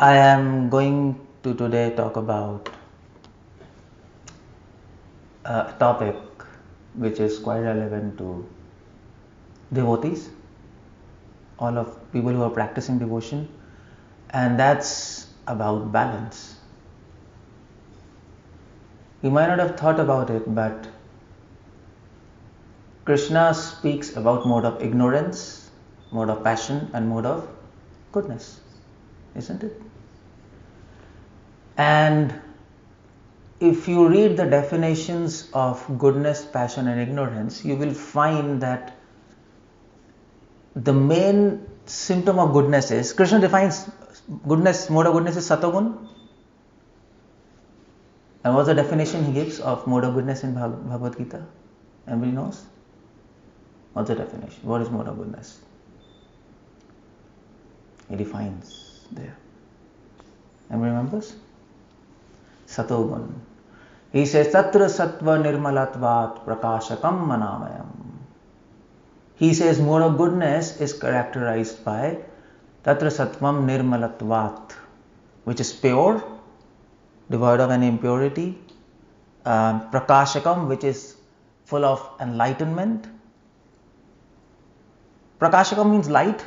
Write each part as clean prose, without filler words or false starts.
I am going to today talk about a topic which is quite relevant to devotees, all of people who are practicing devotion, and that's about balance. You might not have thought about it, but Krishna speaks about mode of ignorance, mode of passion, and mode of goodness, isn't it? And if you read the definitions of goodness, passion, and ignorance, you will find that the main symptom of goodness is, Krishna defines goodness, mode of goodness is Satogun. And what's the definition he gives of mode of goodness in Bhagavad Gita? Anybody knows? What's the definition? What is mode of goodness? He defines there. Anybody remembers? Satogun. He says, Tatra Sattva Nirmalatvat Prakashakam Manamayam. He says mode of goodness is characterized by Tatra Sattvam Nirmalatvat, which is pure, devoid of any impurity. Prakashakam, which is full of enlightenment. Prakashakam means light.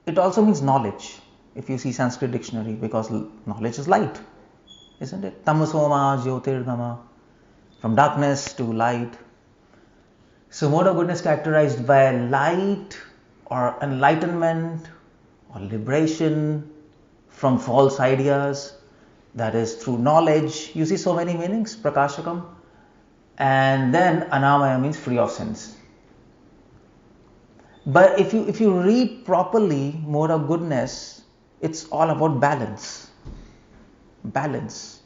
It also means knowledge, if you see Sanskrit dictionary, because knowledge is light, isn't it? Tamasoma Jyotirgama, from darkness to light. So mode of goodness characterized by light or enlightenment or liberation from false ideas, that is through knowledge. You see so many meanings, Prakashakam. And then Anamaya means free of sins. But if you read properly mode of goodness, it's all about balance. Balance.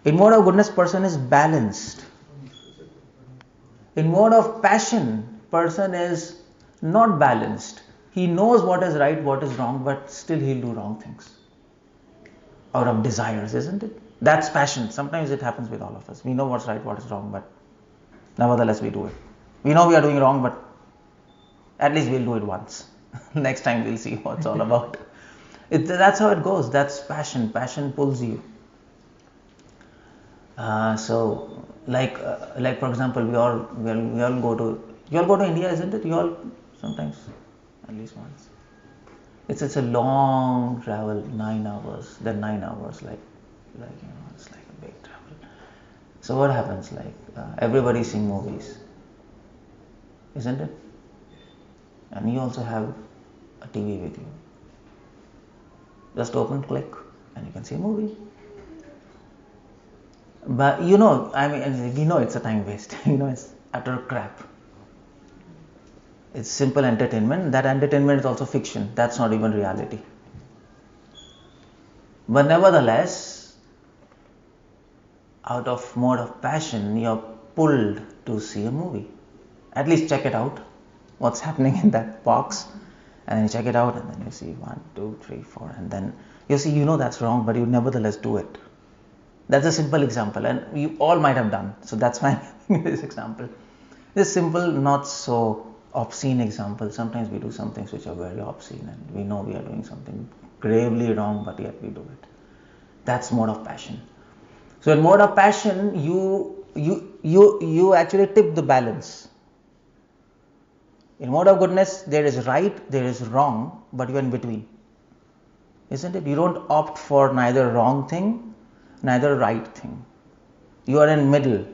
In mode of goodness, person is balanced. In mode of passion, person is not balanced. He knows what is right, what is wrong, but still he'll do wrong things. Out of desires, isn't it? That's passion. Sometimes it happens with all of us. We know what's right, what is wrong, but nevertheless we do it. We know we are doing wrong, but at least we'll do it once. Next time we'll see what it's all about. That's how it goes. That's passion. Passion pulls you. So, like for example, we all go to. You all go to India, isn't it? You all sometimes, at least once. It's a long travel, 9 hours. Then 9 hours, like it's like a big travel. So what happens? Everybody seeing movies, isn't it? And you also have a TV with you. Just open, click, and you can see a movie. But we know it's a time waste. It's utter crap. It's simple entertainment. That entertainment is also fiction. That's not even reality. But nevertheless, out of mode of passion, you're pulled to see a movie. At least check it out. What's happening in that box, and then you check it out, and then you see 1, 2, 3, 4, and then you see, that's wrong, but you nevertheless do it. That's a simple example, and you all might have done. So that's why I'm giving this example. This simple, not so obscene example. Sometimes we do some things which are very obscene, and we know we are doing something gravely wrong, but yet we do it. That's mode of passion. So in mode of passion, you actually tip the balance. In mode of goodness, there is right, there is wrong, but you are in between. Isn't it? You don't opt for neither wrong thing, neither right thing. You are in middle.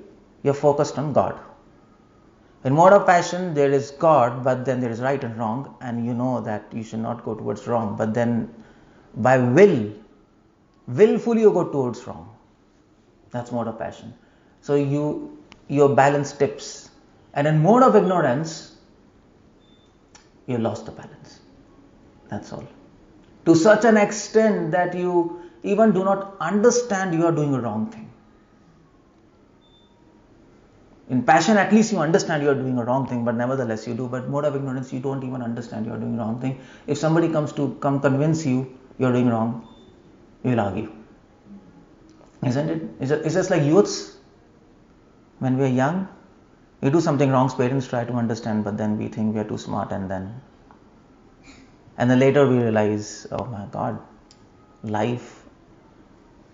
You are focused on God. In mode of passion, there is God, but then there is right and wrong, and you know that you should not go towards wrong. But then by willfully you go towards wrong. That's mode of passion. So your balance tips. And in mode of ignorance, you lost the balance. That's all. To such an extent that you even do not understand you are doing a wrong thing. In passion, at least you understand you are doing a wrong thing, but nevertheless you do. But mode of ignorance, you don't even understand you are doing a wrong thing. If somebody comes to convince you are doing wrong, you will argue. Isn't it? It's just like youths. When we are young, we do something wrong, parents try to understand, but then we think we are too smart, and And then later we realize, oh my God, life,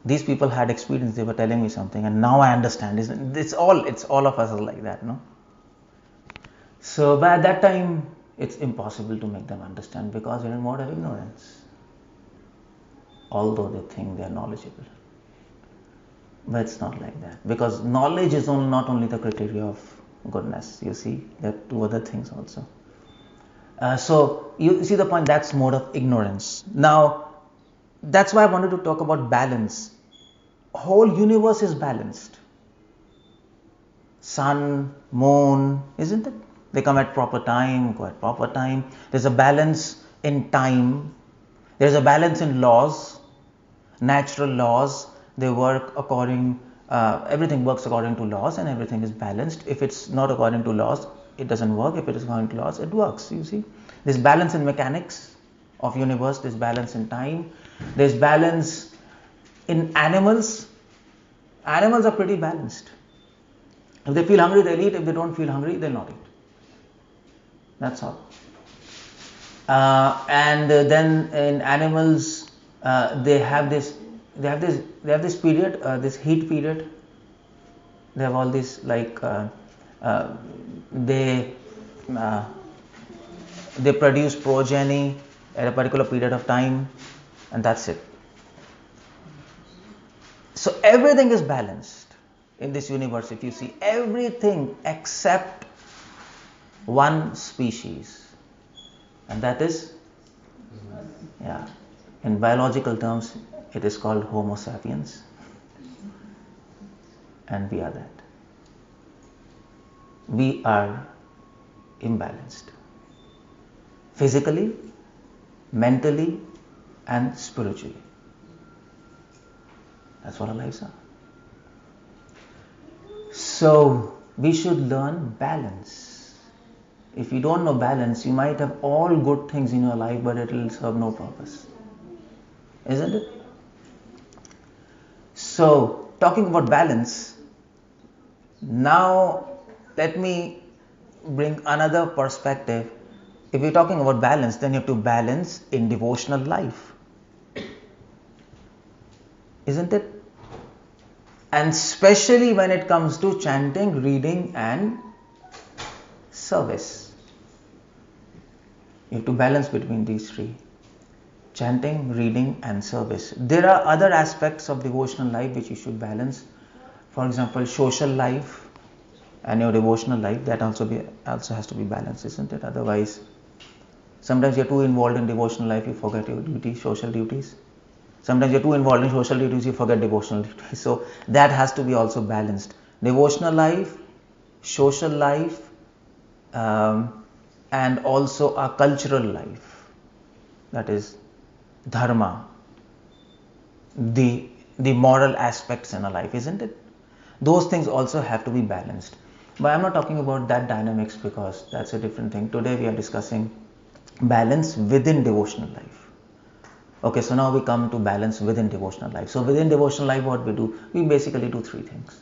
these people had experience, they were telling me something, and now I understand. It's all of us are like that, no? So by that time, it's impossible to make them understand because they're in mode of ignorance, although they think they're knowledgeable. But it's not like that, because knowledge is not only the criteria of goodness. You see, there are two other things also. So you see the point, that's mode of ignorance. Now, that's why I wanted to talk about balance. Whole universe is balanced. Sun, moon, isn't it? They come at proper time, go at proper time. There's a balance in time. There's a balance in laws, natural laws. They work according, everything works according to laws, and everything is balanced. If it's not according to laws, it doesn't work. If it is according to laws, it works, you see. There's balance in mechanics of universe. There's balance in time. There's balance in animals. Animals are pretty balanced. If they feel hungry, they'll eat. If they don't feel hungry, they'll not eat. That's all. And then in animals, they have this period, this heat period. They have all this they produce progeny at a particular period of time, and that's it. So everything is balanced in this universe. If you see everything except one species, and that is, in biological terms, it is called Homo sapiens, and we are that. We are imbalanced, physically, mentally, and spiritually. That's what our lives are. So we should learn balance. If you don't know balance, you might have all good things in your life, but it will serve no purpose. Isn't it? So, talking about balance, now let me bring another perspective. If you're talking about balance, then you have to balance in devotional life. Isn't it? And especially when it comes to chanting, reading, and service. You have to balance between these three: chanting, reading, and service. There are other aspects of devotional life which you should balance. For example, social life and your devotional life, that also has to be balanced, isn't it? Otherwise, sometimes you're too involved in devotional life, you forget your duties, social duties. Sometimes you're too involved in social duties, you forget devotional duties. So that has to be also balanced. Devotional life, social life, and also a cultural life. That is dharma, the moral aspects in a life, isn't it? Those things also have to be balanced. But I'm not talking about that dynamics, because that's a different thing. Today we are discussing balance within devotional life. Okay, so now we come to balance within devotional life. So within devotional life, what we do? We basically do three things.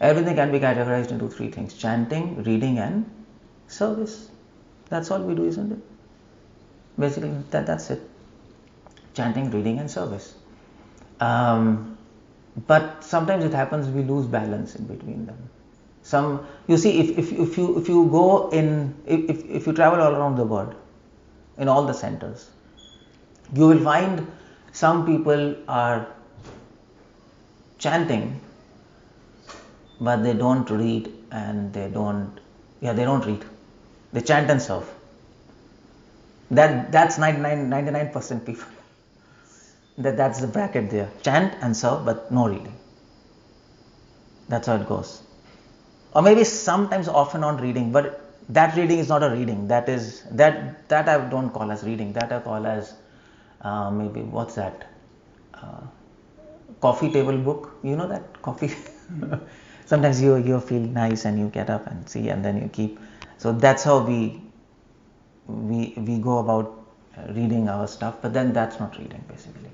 Everything can be categorized into three things: chanting, reading, and service. That's all we do, isn't it? Basically, that's it. Chanting, reading, and service. But sometimes it happens we lose balance in between them. You see, if you go in, if you travel all around the world, in all the centers, you will find some people are chanting, but they don't read, and they don't read. They chant and serve. That's 99% people. That's the bracket there. Chant and serve, but no reading. That's how it goes. Or maybe sometimes off and on reading, but that reading is not a reading. That I don't call as reading. That I call as maybe, what's that? Coffee table book. You know that coffee? Sometimes you feel nice and you get up and see, and then you keep. So that's how we go about reading our stuff. But then that's not reading, basically.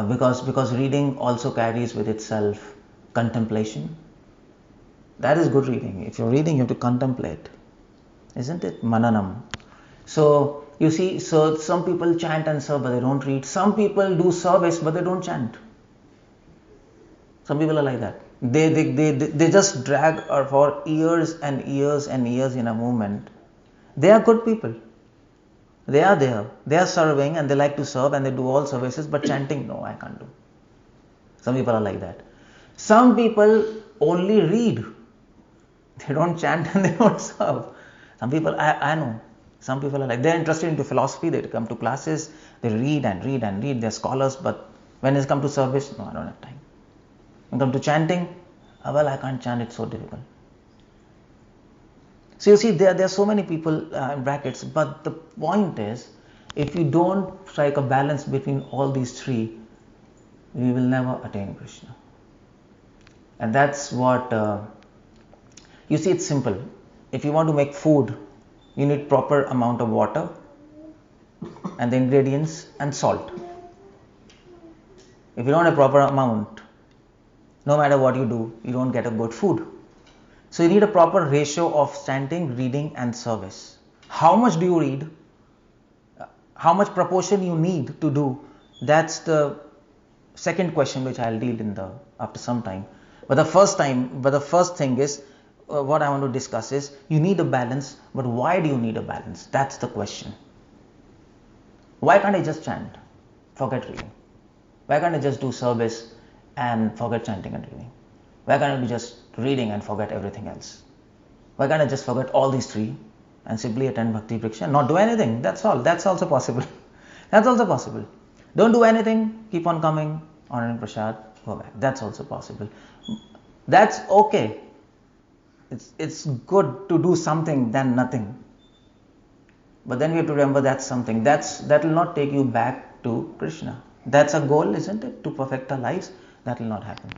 Because reading also carries with itself contemplation. That is good reading. If you're reading, you have to contemplate, isn't it? Mananam. So You see, so some people chant and serve but they don't read. Some people do service but they don't chant. Some people are like that. They just drag for years and years and years in a movement. They are good people. They are there. They are serving and they like to serve and they do all services, but chanting, no, I can't do. Some people are like that. Some people only read. They don't chant and they don't serve. Some people, I know, some people are like, they're interested into philosophy, they come to classes, they read and read and read, they're scholars, but when it's come to service, no, I don't have time. When it comes to chanting, well, I can't chant, it's so difficult. So you see, there are so many people in brackets, but the point is, if you don't strike a balance between all these three, we will never attain Krishna. And that's what, you see, it's simple. If you want to make food, you need proper amount of water and the ingredients and salt. If you don't have proper amount, no matter what you do, you don't get a good food. So you need a proper ratio of chanting, reading and service. How much do you read? How much proportion you need to do? That's the second question which I'll deal in after some time. But the first thing is, what I want to discuss is, you need a balance, but why do you need a balance? That's the question. Why can't I just chant, forget reading? Why can't I just do service and forget chanting and reading? Why can't I be just reading and forget everything else? Why can't I just forget all these three and simply attend Bhakti Vriksha and not do anything? That's all. That's also possible. That's also possible. Don't do anything, keep on coming, honoring prasad, go back. That's also possible. That's okay. It's good to do something than nothing. But then we have to remember that's something. That will not take you back to Krishna. That's a goal, isn't it? To perfect our lives. That will not happen.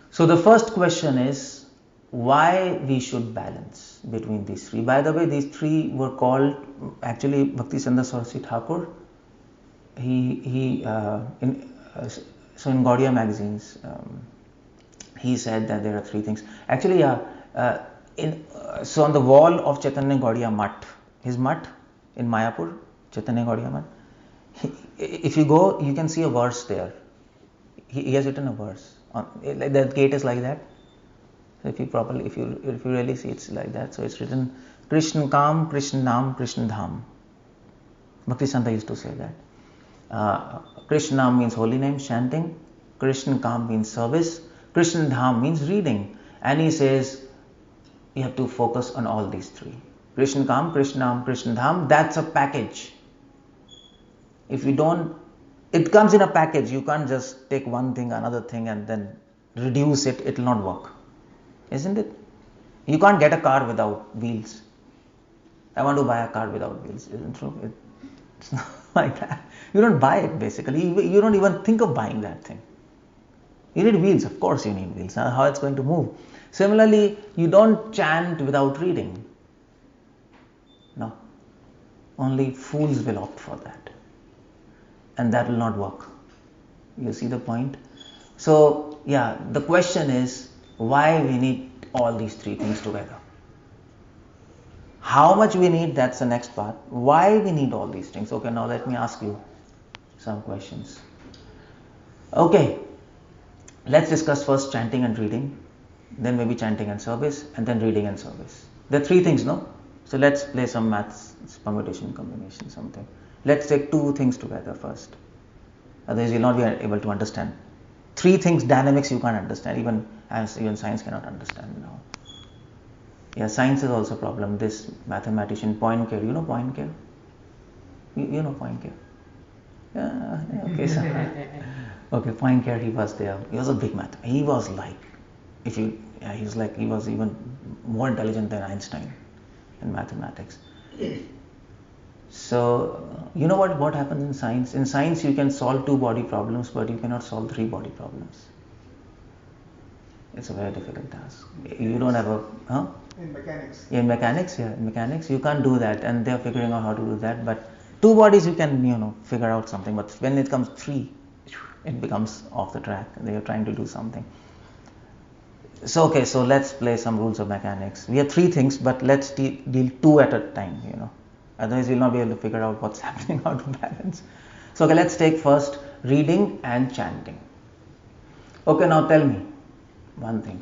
So the first question is, why we should balance between these three. By the way, these three were called, actually, Bhaktivedanta Swami Thakur, so in Gaudiya magazines, he said that there are three things. Actually, so on the wall of Chaitanya Gaudiya Mutt, his mutt in Mayapur, Chaitanya Gaudiya Mutt, if you go, you can see a verse there. He has written a verse. The gate is like that. So if you really see, it's like that. So it's written, Krishna Kam, Krishna Nam, Krishna Dham. Bhaktivedanta used to say that. Krishna Nam means holy name, chanting. Krishna Kam means service. Krishna Dham means reading. And he says, you have to focus on all these three. Krishna Kam, Krishna Nam, Krishna Dham, that's a package. If you don't, it comes in a package. You can't just take one thing, another thing and then reduce it. It will not work. Isn't it? You can't get a car without wheels. I want to buy a car without wheels. Isn't it true? It's not like that. You don't buy it basically. You don't even think of buying that thing. You need wheels. Of course you need wheels. How it's going to move. Similarly, you don't chant without reading. No. Only fools will opt for that. And that will not work. You see the point? So, yeah, the question is, why we need all these three things together? How much we need, that's the next part. Why we need all these things? Okay, now let me ask you some questions. Okay, let's discuss first chanting and reading, then maybe chanting and service, and then reading and service. There are three things, no? So let's play some maths, permutation, combination, something. Let's take two things together first. Otherwise you'll not be able to understand. Three things, dynamics you can't understand. Even science cannot understand now. Yeah, science is also a problem. This mathematician Poincare, you know Poincare? You know Poincare? Yeah, okay. So, okay, Poincare, he was there. He was a big math. He was like, he was even more intelligent than Einstein in mathematics. So, you know what happens in science? In science, you can solve two body problems, but you cannot solve three body problems. It's a very difficult task. You don't have a... In mechanics. Yeah, in mechanics, you can't do that, and they're figuring out how to do that. But two bodies, you can, figure out something. But when it comes three, it becomes off the track. They are trying to do something. So, okay, so let's play some rules of mechanics. We have three things, but let's deal two at a time, Otherwise, we'll not be able to figure out what's happening out of balance. So, okay, let's take first reading and chanting. Okay, now tell me one thing.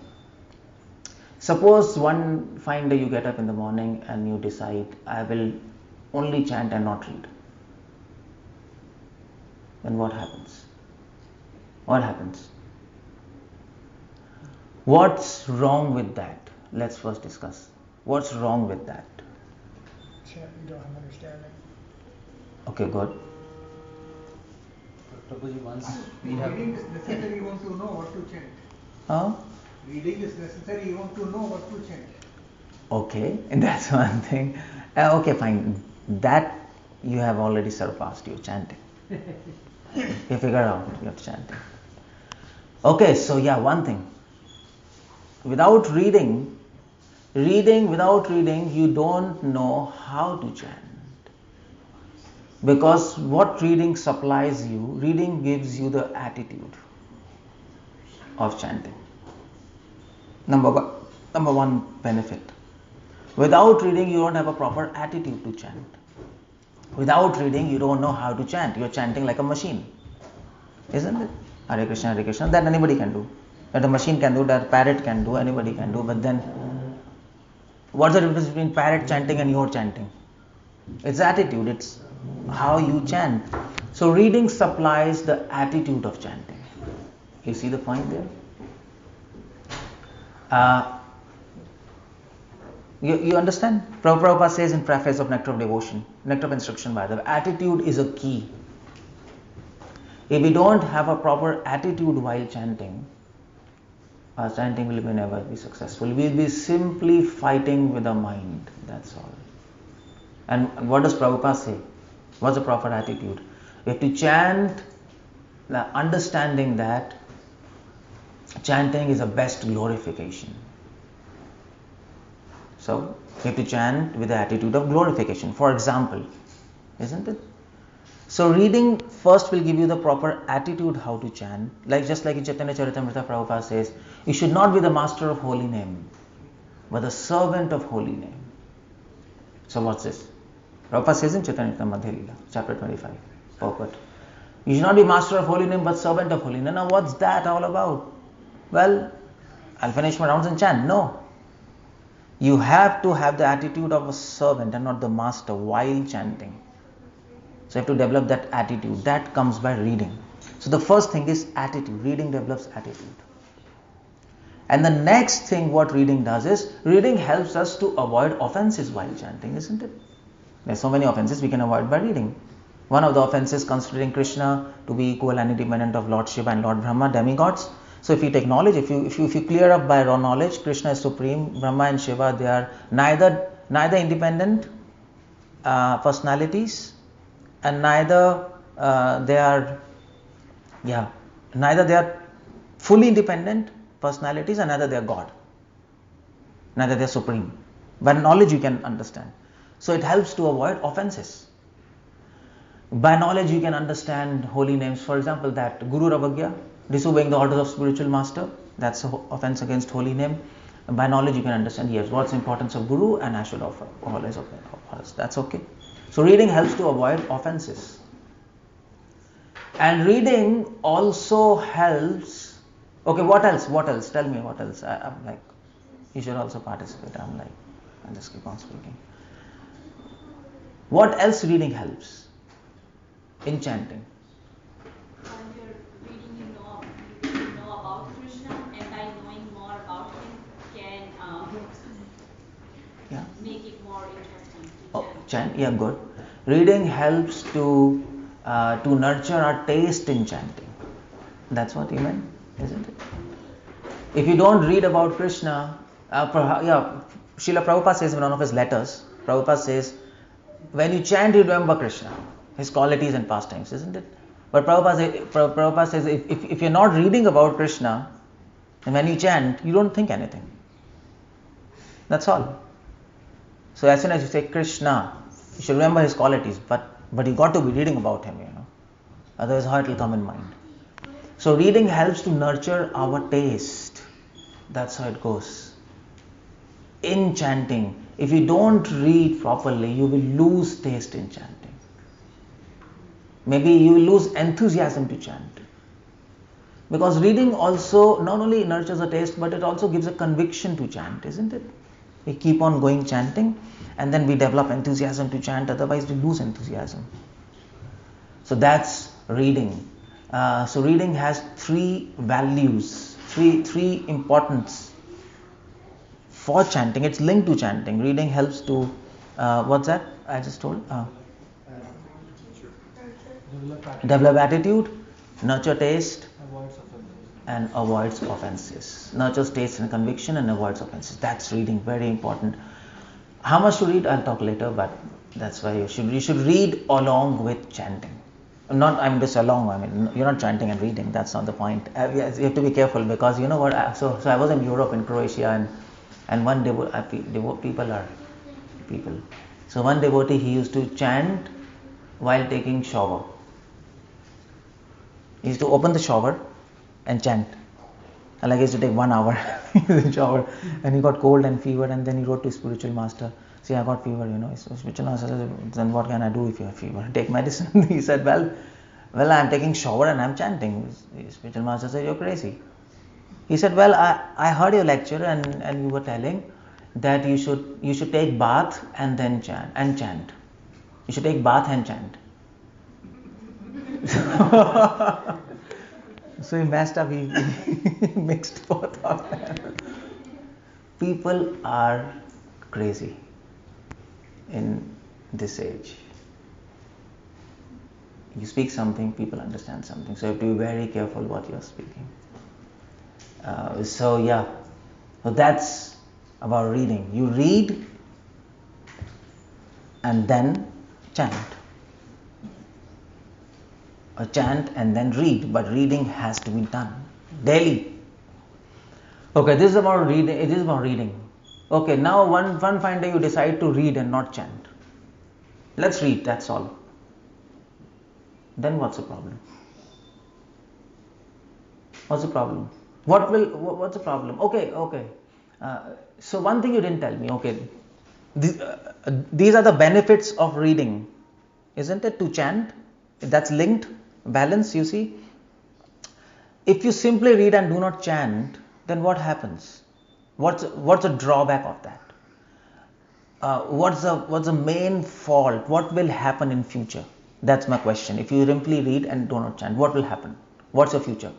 Suppose one fine day you get up in the morning and you decide, I will only chant and not read. Then what happens? What happens? What's wrong with that? Let's first discuss. What's wrong with that? You don't have understanding. Okay, good. Prabhuji, once Reading is necessary, you want to know what to chant. Huh? Reading is necessary, you want to know what to chant. Okay, that's one thing. Okay, fine. That you have already surpassed. You're chanting. You figure out you're chanting. Okay, so yeah, one thing. Without reading, you don't know how to chant. Because what reading supplies you, reading gives you the attitude of chanting. Number one benefit. Without reading, you don't have a proper attitude to chant. Without reading, you don't know how to chant. You're chanting like a machine. Isn't it? Hare Krishna, Hare Krishna. That anybody can do. That a machine can do, that a parrot can do, anybody can do. But then, what's the difference between parrot chanting and your chanting? It's attitude. It's how you chant. So reading supplies the attitude of chanting. You see the point there? You understand? Prabhupada says in preface of Nectar of Devotion, Nectar of Instruction by the way, attitude is a key. If we don't have a proper attitude while chanting, our chanting will never be successful. We'll be simply fighting with the mind. That's all. And what does Prabhupada say? What's the proper attitude? We have to chant, understanding that chanting is the best glorification. So, we have to chant with the attitude of glorification. For example, isn't it? So, reading first will give you the proper attitude how to chant. Just like in Chaitanya Charitamrita, Prabhupada says, you should not be the master of holy name, but the servant of holy name. So, what's this? Prabhupada says in Chaitanya Madhya Leela, chapter 25, purport. You should not be master of holy name, but servant of holy name. Now, what's that all about? Well, I'll finish my rounds and chant. No. You have to have the attitude of a servant and not the master while chanting. So you have to develop that attitude. That comes by reading. So the first thing is attitude. Reading develops attitude. And the next thing what reading does is, reading helps us to avoid offenses while chanting, isn't it? There's so many offenses we can avoid by reading. One of the offenses considering Krishna to be equal and independent of Lord Shiva and Lord Brahma, demigods. So if you take knowledge, if you clear up by raw knowledge, Krishna is supreme, Brahma and Shiva, they are neither independent personalities, and neither they are fully independent personalities, and neither they are God, neither they are supreme. By knowledge you can understand. So it helps to avoid offenses. By knowledge you can understand holy names. For example, that Guru Ravagya, disobeying the orders of spiritual master, that's an offense against holy name. And by knowledge you can understand, yes, what's the importance of Guru, and I should offer always of others. That's okay. So reading helps to avoid offenses. And reading also helps. Okay, what else? Tell me what else. I'm like, you should also participate. I'm like, I'll just keep on speaking. What else reading helps in chanting? When you're reading, you know about Krishna, and by knowing more about him, can make it more interesting to chant. Yeah, good. Reading helps to nurture our taste in chanting. That's what you meant, isn't it? If you don't read about Krishna, Srila Prabhupada says in one of his letters, Prabhupada says, when you chant, you remember Krishna, his qualities and pastimes, isn't it? But Prabhupada says, if you're not reading about Krishna, and when you chant, you don't think anything. That's all. So as soon as you say Krishna, you should remember his qualities, but you got to be reading about him, Otherwise, how it will come in mind? So reading helps to nurture our taste. That's how it goes. In chanting, If you don't read properly, you will lose taste in chanting. Maybe you will lose enthusiasm to chant. Because reading also not only nurtures a taste, but it also gives a conviction to chant, isn't it? We keep on going chanting, and then we develop enthusiasm to chant, otherwise we lose enthusiasm. So that's reading. So reading has three values, three importance for chanting. It's linked to chanting. Reading helps to, what's that I just told? Develop attitude, nurture taste, and avoids offenses. Nurtures taste and conviction and avoids offenses. That's reading, very important. How much to read, I'll talk later, but that's why you should read along with chanting. Just along, you're not chanting and reading, that's not the point. You have to be careful, because you know what, so I was in Europe, in Croatia, and one people. So one devotee, he used to chant while taking shower. He used to open the shower and chant. And like he used to take 1 hour in the shower, and he got cold and fever, and then he wrote to his spiritual master, "See, I got fever, So spiritual master said, "Then what can I do if you have fever? Take medicine." He said, well, I'm taking shower and I'm chanting. His spiritual master said, "You're crazy." He said, "Well, I heard your lecture, and you were telling that you should take bath and then chant. You should take bath and chant." So he messed up, he mixed both of them. People are crazy in this age. You speak something, people understand something. So you have to be very careful what you're speaking. So that's about reading. You read and then chant. Or chant and then read, but reading has to be done daily. Okay, this is about reading. It is about reading. Okay, now one fine day you decide to read and not chant. Let's read, that's all. Then what's the problem? What's the problem? What's the problem? Okay. So one thing you didn't tell me. Okay, these are the benefits of reading, isn't it? To chant, that's linked. Balance, you see. If you simply read and do not chant, then what happens? What's the drawback of that? What's the main fault? What will happen in future? That's my question. If you simply read and do not chant, what will happen? What's your future?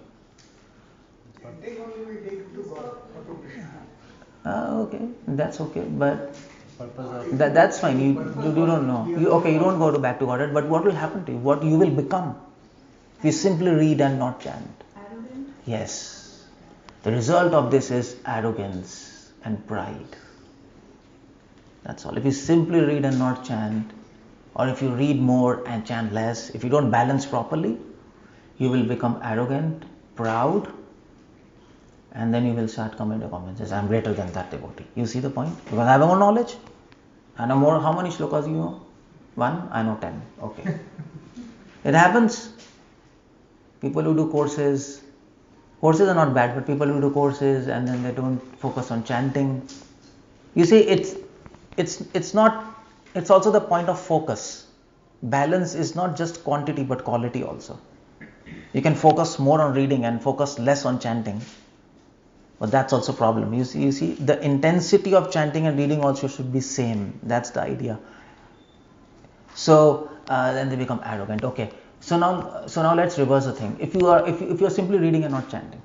Okay, that's okay, but that's fine. You don't know. You don't go back to Godhead, but what will happen to you? What you will become if you simply read and not chant? Arrogant? Yes. The result of this is arrogance and pride. That's all. If you simply read and not chant, or if you read more and chant less, if you don't balance properly, you will become arrogant, proud, and then you will start coming to comments. I'm greater than that devotee. You see the point? Because I have more knowledge. I know more. How many shlokas you know? 1? I know 10. Okay. It happens. People who do courses are not bad, but people who do courses and then they don't focus on chanting. You see, it's not. It's also the point of focus. Balance is not just quantity but quality also. You can focus more on reading and focus less on chanting. But that's also a problem. You see, the intensity of chanting and reading also should be same. That's the idea. So then they become arrogant. Okay. So now let's reverse the thing. If you're simply reading and not chanting,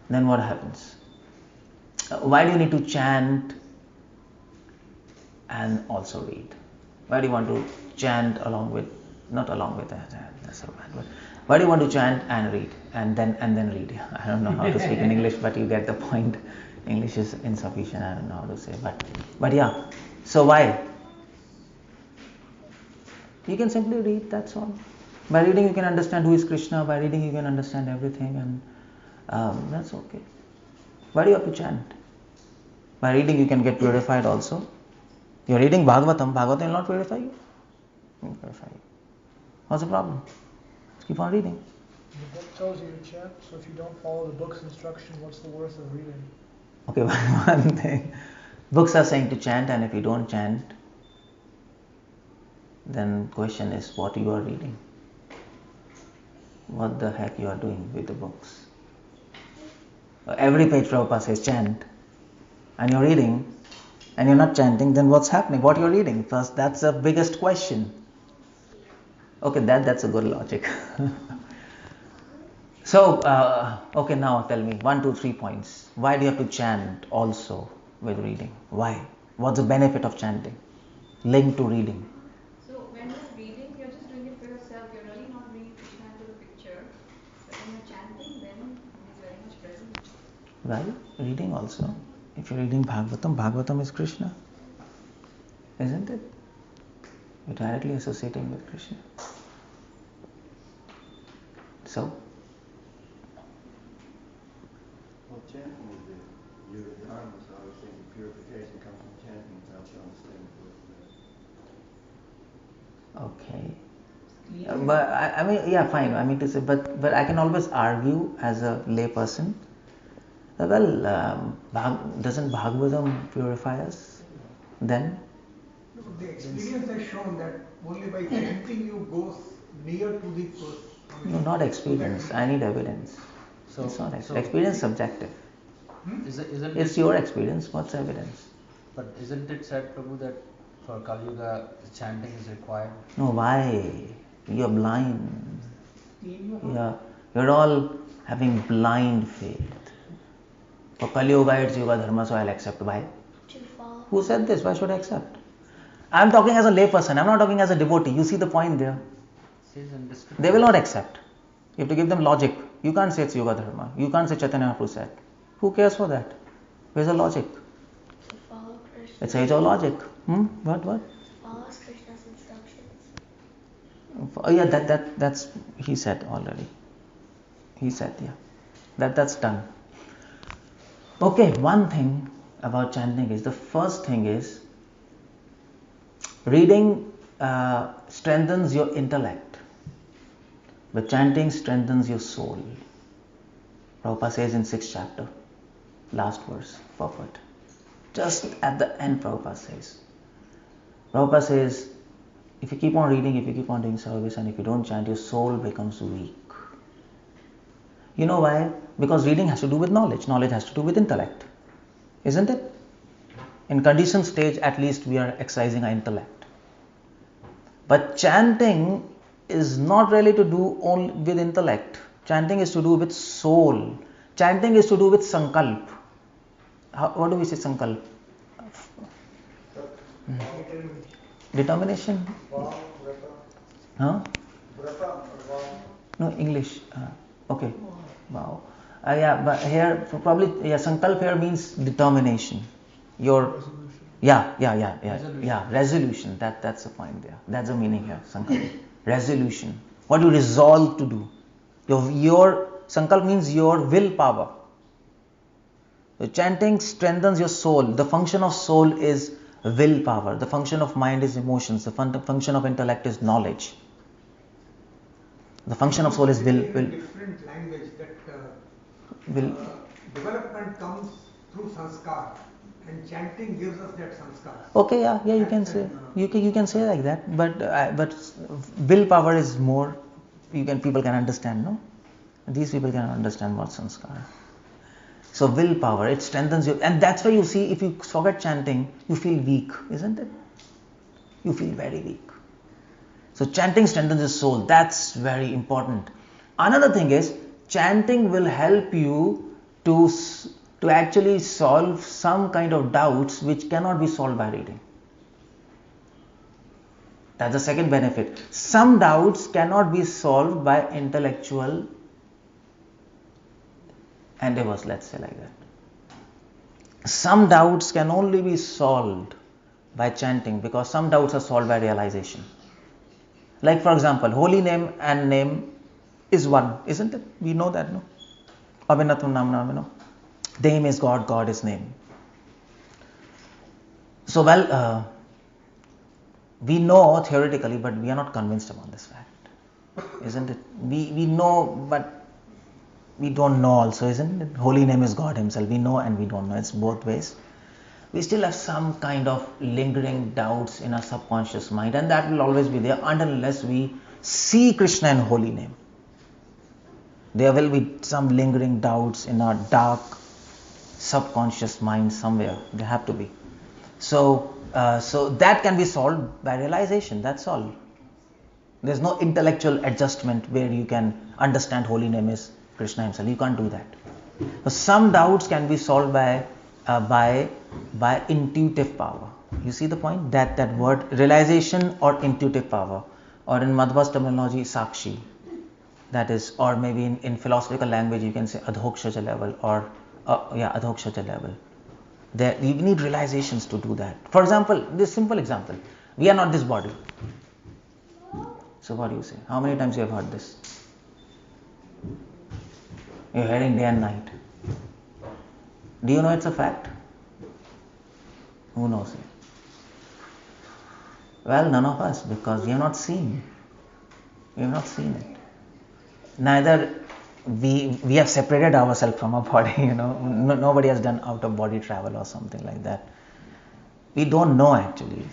then what happens? Why do you need to chant and also read? Why do you want to chant not along with that? That's so bad. But why do you want to chant and read and then read? I don't know how to speak in English, but you get the point. English is insufficient. I don't know how to say, but yeah. So why? You can simply read. That's all. By reading, you can understand who is Krishna. By reading, you can understand everything, and that's okay. Why do you have to chant? By reading, you can get purified also. You're reading Bhagavatam will not purify you. It will purify you. What's the problem? Keep on reading. The book tells you to chant, so if you don't follow the book's instruction, what's the worth of reading? Okay, one thing. Books are saying to chant, and if you don't chant, then question is what you are reading. What the heck you are doing with the books? Every page Prabhupada says chant, and you're reading, and you're not chanting, then what's happening? What you're reading? First, that's the biggest question. Okay, that's a good logic. So, okay, now tell me 1, 2, 3 points. Why do you have to chant also with reading? Why? What's the benefit of chanting? Linked to reading. So when you're reading, you're just doing it for yourself. You're really not bringing Krishna into the picture. But when you're chanting, then he's very much present. Well, reading also. If you're reading Bhagavatam, Bhagavatam is Krishna. Isn't it? You're directly associating with Krishna. So? Well, chanting is your dharma, so I was thinking purification comes from chanting to help you understand the word. Okay. But I mean, yeah, fine. I mean to say, but I can always argue as a lay person. Well, doesn't Bhagavatam purify us? Then? No, the experience has shown that only by chanting you go near to the person. No, not experience. I need evidence. So, it's not experience subjective. Isn't It's your experience. What's evidence? But isn't it said, Prabhu, that for Kali Yuga chanting is required? No, why? You're blind. You're all having blind faith. For Kali Yuga, it's Yuga Dharma, so I'll accept. Why? Who said this? Why should I accept? I'm talking as a layperson. I'm not talking as a devotee. You see the point there. They will not accept. You have to give them logic. You can't say it's Yuga Dharma. You can't say Chaitanya Mahaprabhu said. Who cares for that? Where's the logic? It's age of logic. What? Follows Krishna's instructions. Yeah, that's he said already. He said, yeah. That's done. Okay, one thing about chanting is, the first thing is, reading strengthens your intellect, but chanting strengthens your soul. Prabhupada says in 6th chapter, last verse, perfect. Just at the end, Prabhupada says, if you keep on reading, if you keep on doing service, and if you don't chant, your soul becomes weak. You know why? Because reading has to do with knowledge. Knowledge has to do with intellect. Isn't it? In conditioned stage, at least we are exercising our intellect. But chanting is not really to do only with intellect. Chanting is to do with soul. Chanting is to do with sankalp. What do we say sankalp? Determination? Huh? No, English. Okay. Wow. Yeah, but here probably sankalp here means determination. Resolution. That's the point there. That's the meaning here. Sankalp. Resolution. What you resolve to do. Your sankalp means your willpower. So chanting strengthens your soul. The function of soul is willpower. The function of mind is emotions. The function of intellect is knowledge. The function of soul is will. Different language that development comes through sanskar, and chanting gives us that sanskar. Okay, yeah, you can say you can say like that, but willpower is more. People can understand, no? These people can understand what sanskar. So willpower, it strengthens you, and that's why you see, if you forget chanting, you feel weak, isn't it? You feel very weak. So chanting strengthens your soul. That's very important. Another thing is, chanting will help you to actually solve some kind of doubts which cannot be solved by reading. That's the second benefit. Some doubts cannot be solved by intellectual endeavors, let's say like that. Some doubts can only be solved by chanting, because some doubts are solved by realization. Like, for example, holy name and name is one, isn't it? We know that, no? Abhinatam namna, you know. Name is God, God is name. So, we know theoretically, but we are not convinced about this fact, isn't it? We know, but we don't know also, isn't it? Holy name is God himself. We know and we don't know. It's both ways. we still have some kind of lingering doubts in our subconscious mind, and that will always be there unless we see Krishna in holy name. There will be some lingering doubts in our dark subconscious mind somewhere. There have to be. So that can be solved by realization. That's all. There's no intellectual adjustment where you can understand holy name is Krishna himself. You can't do that. So some doubts can be solved by intuitive power. You see the point? That word realization or intuitive power, or in Madhva's terminology, sakshi. That is, or maybe in philosophical language you can say adhokshaja level, or adhokshaja level. There you need realizations to do that. For example, this simple example: we are not this body. So what do you say? How many times you have heard this? You're hearing day and night. Do you know it's a fact? Who knows it? Well, none of us, because we have not seen. We have not seen it. Neither we have separated ourselves from our body, nobody has done out of body travel or something like that. We don't know actually,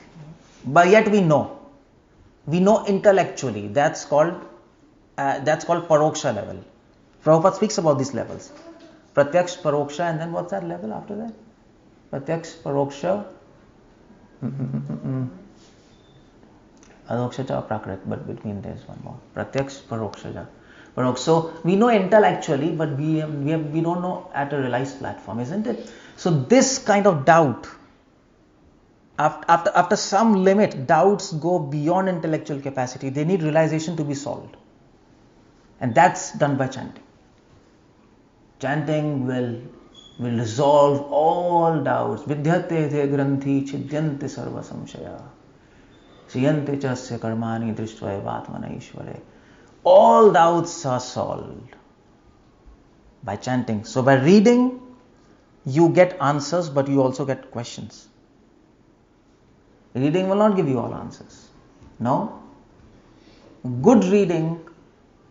but yet we know. We know intellectually. That's called paroksha level. Prabhupada speaks about these levels: pratyaksh, paroksha, and then what's that level after that? Pratyaksh, paroksha, adhokshaja, prakrit, but between there's one more. Pratyaksh, parokshaja. So we know intellectually, but we don't know at a realized platform, isn't it? So this kind of doubt, after some limit, doubts go beyond intellectual capacity. They need realization to be solved, and that's done by chanting. Chanting will resolve all doubts. Vidyate te granthi chidyante sarva samshaya siyante chasya karmani drishtva evatmana ishvare. All doubts are solved by chanting. So by reading, you get answers, but you also get questions. Reading will not give you all answers. No. Good reading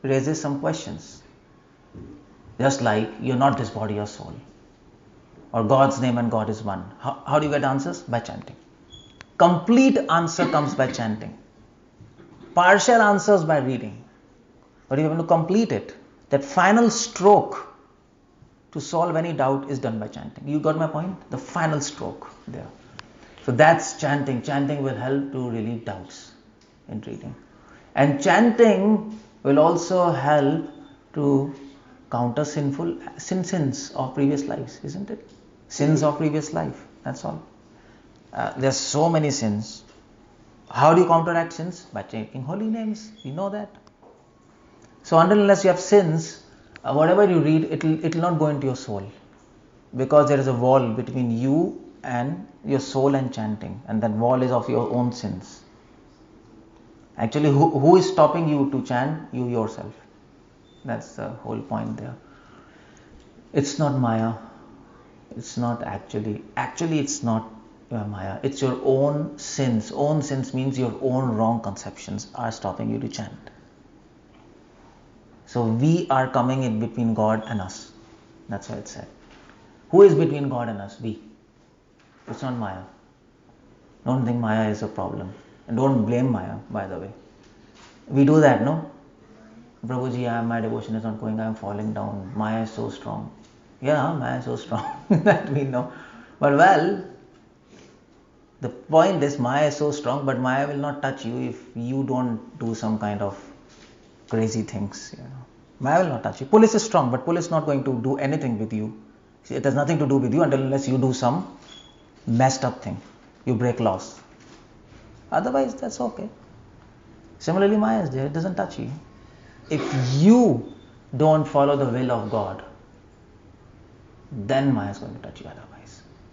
raises some questions. Just like you're not this body or soul, or God's name and God is one. How do you get answers? By chanting. Complete answer comes by chanting. Partial answers by reading. But you have to complete it. That final stroke to solve any doubt is done by chanting. You got my point? The final stroke there. So that's chanting. Chanting will help to relieve doubts in reading. And chanting will also help to counter sins of previous lives, isn't it? Sins of previous life. That's all. There's so many sins. How do you counteract sins? By taking holy names. You know that. So unless you have sins, whatever you read, it will not go into your soul, because there is a wall between you and your soul and chanting, and that wall is of your own sins. Actually, who is stopping you to chant? You yourself. That's the whole point there. It's not Maya. It's not actually it's not Maya. It's your own sins. Own sins means your own wrong conceptions are stopping you to chant. So we are coming in between God and us. That's why it's said. Who is between God and us? We. It's not Maya. Don't think Maya is a problem. And don't blame Maya, by the way. We do that, no? Prabhuji, my devotion is not going, I am falling down. Maya is so strong. Yeah, Maya is so strong. That we know. But well, the point is Maya is so strong, but Maya will not touch you if you don't do some kind of crazy things. Maya will not touch you. Police is strong, but police is not going to do anything with you. See, it has nothing to do with you unless you do some messed up thing. You break laws. Otherwise, that's okay. Similarly, Maya is there. It doesn't touch you. If you don't follow the will of God, then Maya is going to touch you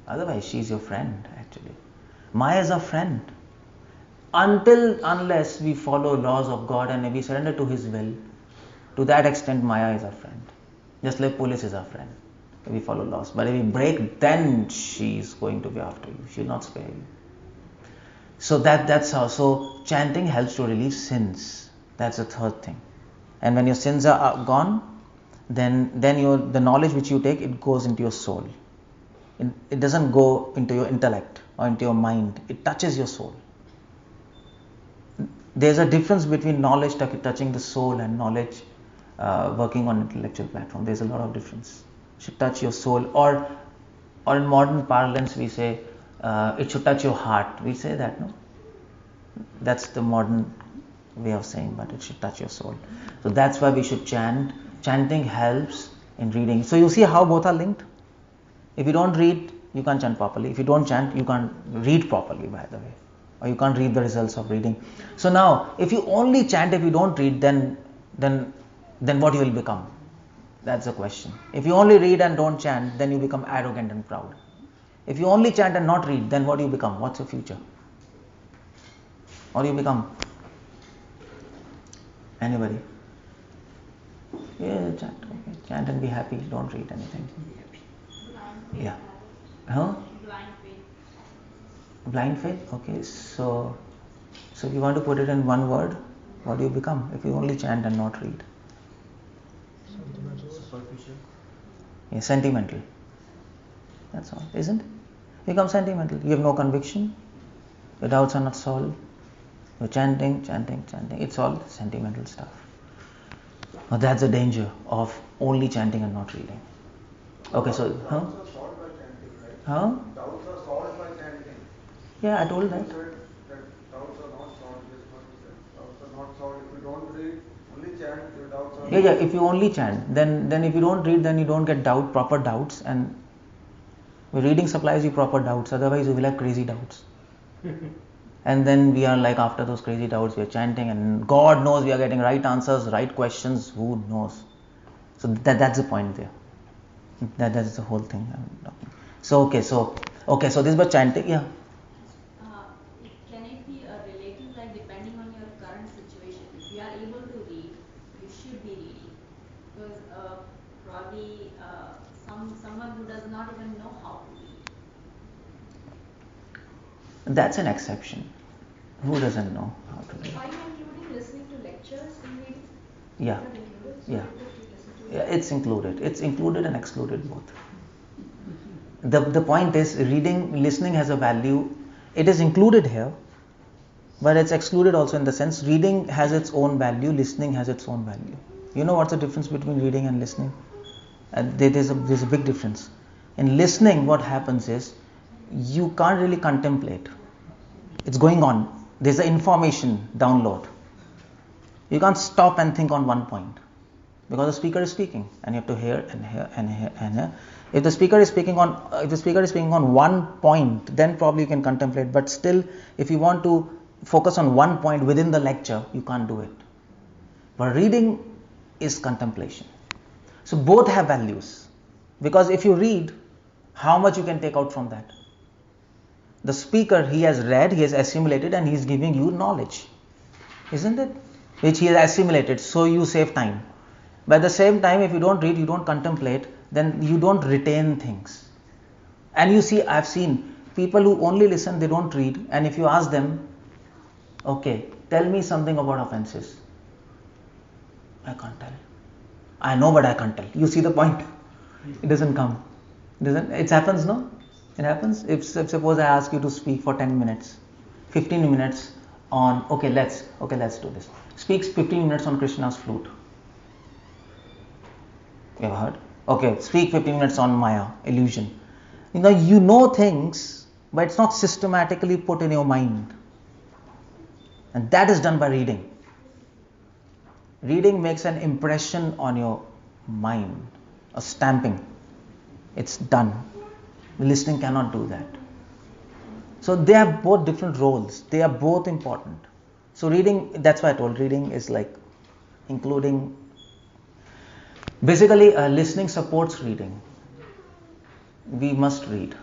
Otherwise, she is your friend actually. Maya is our friend. Unless we follow laws of God and we surrender to His will, to that extent Maya is our friend. Just like police is our friend. We follow laws. But if we break, then she is going to be after you. She will not spare you. So that's how. So chanting helps to relieve sins. That's the third thing. And when your sins are gone, then the knowledge which you take, it goes into your soul. It doesn't go into your intellect or into your mind. It touches your soul. There's a difference between knowledge touching the soul and knowledge working on intellectual platform. There's a lot of difference. It should touch your soul, or in modern parlance we say it should touch your heart. We say that, no? That's the modern way of saying, but it should touch your soul. So that's why we should chant. Chanting helps in reading. So you see how both are linked. If you don't read, you can't chant properly. If you don't chant, you can't read properly, by the way, or you can't read the results of reading. So now, if you only chant, if you don't read, then what you will become? That's the question. If you only read and don't chant, then you become arrogant and proud. If you only chant and not read, then what do you become? What's your future? What do you become? Anybody? Yeah, chant. Okay. Chant and be happy. Don't read anything. Yeah. Huh? Blind faith. Blind faith? Okay. So if you want to put it in one word, what do you become if you only chant and not read? Superficial. Yeah, sentimental. That's all, isn't it? You become sentimental. You have no conviction. Your doubts are not solved. You're chanting. It's all sentimental stuff. Now that's the danger of only chanting and not reading. Okay, so Doubts are solved by chanting, right? Huh? Doubts are solved by chanting. Yeah, I told that. You said that doubts are not solved. This is what you said. Doubts are not solved. If you don't read, only chant, your doubts are Yeah. If you only chant, then if you don't read, then you don't get proper doubts, and reading supplies you proper doubts. Otherwise, you will have crazy doubts. And then we are like, after those crazy doubts, we are chanting, and God knows we are getting right answers, right questions. Who knows? So that's the point there. That's the whole thing I'm talking. So this was chanting. Yeah. Can it be relative, like depending on your current situation? If you are able to read, you should be reading, because probably someone who does not even know how to read. That's an exception. Who doesn't know how to read? Are you including listening to lectures in reading? Yeah. Is that included? So Yeah. you could listen to Yeah, it's included. It's included and excluded both. The point is, listening has a value. It is included here, but it's excluded also, in the sense reading has its own value, listening has its own value. You know what's the difference between reading and listening? There's a big difference. In listening, what happens is you can't really contemplate. It's going on. There's an information download. You can't stop and think on one point, because the speaker is speaking, and you have to hear and hear and hear and hear. If the speaker is speaking on one point, then probably you can contemplate. But still, if you want to focus on one point within the lecture, you can't do it. But reading is contemplation. So both have values, because if you read, how much you can take out from that? The speaker, he has read, he has assimilated, and he is giving you knowledge, isn't it? Which he has assimilated, so you save time. But at the same time, if you don't read, you don't contemplate, then you don't retain things. And you see, I've seen people who only listen, they don't read, and if you ask them, okay, tell me something about offenses. I can't tell. I know, but I can't tell. You see the point? It doesn't come. It happens, no? It happens. If suppose I ask you to speak for 10 minutes, 15 minutes on, let's do this. Speak 15 minutes on Krishna's flute. You ever heard? Okay, speak 15 minutes on Maya, illusion. You know things, but it's not systematically put in your mind. And that is done by reading. Reading makes an impression on your mind, a stamping. It's done. Listening cannot do that. So they have both different roles. They are both important. So reading, that's why I told, reading is like including. Basically, listening supports reading. We must read.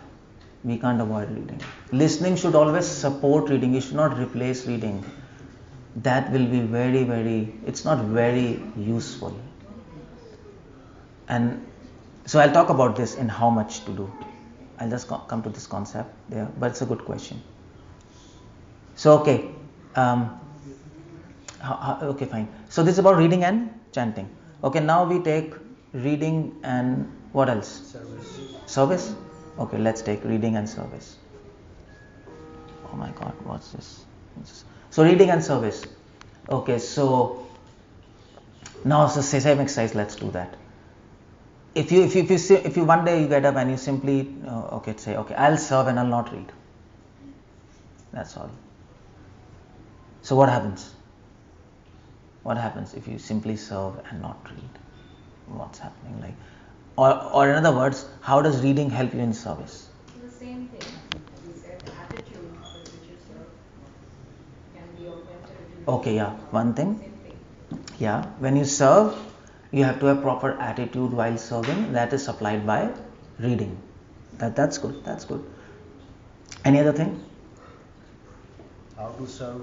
We can't avoid reading. Listening should always support reading. It should not replace reading. That will be it's not very useful. And so I'll talk about this in how much to do. I'll just come to this concept there, but it's a good question. So, okay. Okay, fine. So this is about reading and chanting. Okay, now we take reading and what else? Service. Service? Okay, let's take reading and service. Oh my God, what's this? So reading and service. Okay, so now it's the same exercise. Let's do that. If you one day you get up and you simply say, okay, I'll serve and I'll not read. That's all. So what happens? What happens if you simply serve and not read? What's happening? Like, or in other words, how does reading help you in service? The same thing. You said attitude with which you serve can be augmented. Okay, yeah. One thing. Same thing. Yeah. When you serve, you have to have proper attitude while serving. That is supplied by reading. That's good. That's good. Any other thing? How to serve?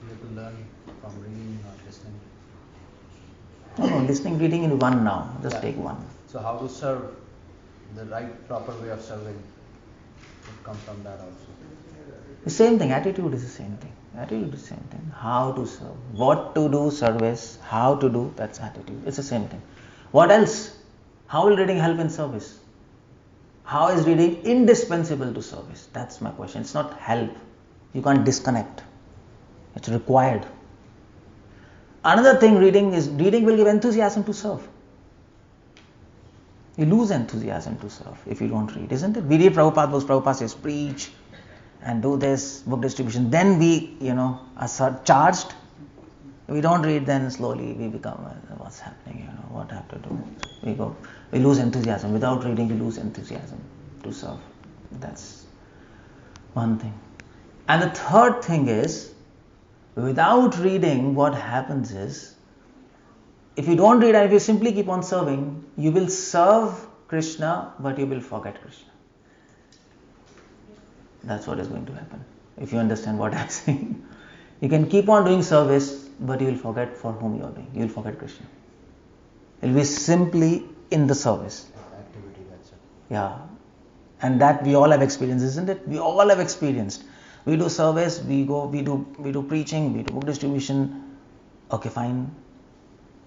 You have to learn from reading or listening. No, listening, reading in one now. Just take one. So how to serve, the right, proper way of serving would come from that also. The same thing. Attitude is the same thing. Attitude is the same thing. How to serve. What to do, service. How to do, that's attitude. It's the same thing. What else? How will reading help in service? How is reading indispensable to service? That's my question. It's not help. You can't disconnect. It's required. Another thing reading will give enthusiasm to serve. You lose enthusiasm to serve if you don't read, isn't it? We read Prabhupada says preach and do this, book distribution. Then we, are charged. If we don't read, then slowly we become, what's happening, what I have to do. We lose enthusiasm. Without reading, we lose enthusiasm to serve. That's one thing. And the third thing is, without reading, what happens is, if you don't read and if you simply keep on serving, you will serve Krishna, but you will forget Krishna. That's what is going to happen. If you understand what I'm saying. You can keep on doing service, but you will forget for whom you are doing. You will forget Krishna. It will be simply in the service. Activity, that's it. Yeah. And that we all have experienced, isn't it? We all have experienced. We do service, we do preaching, we do book distribution. Okay, fine.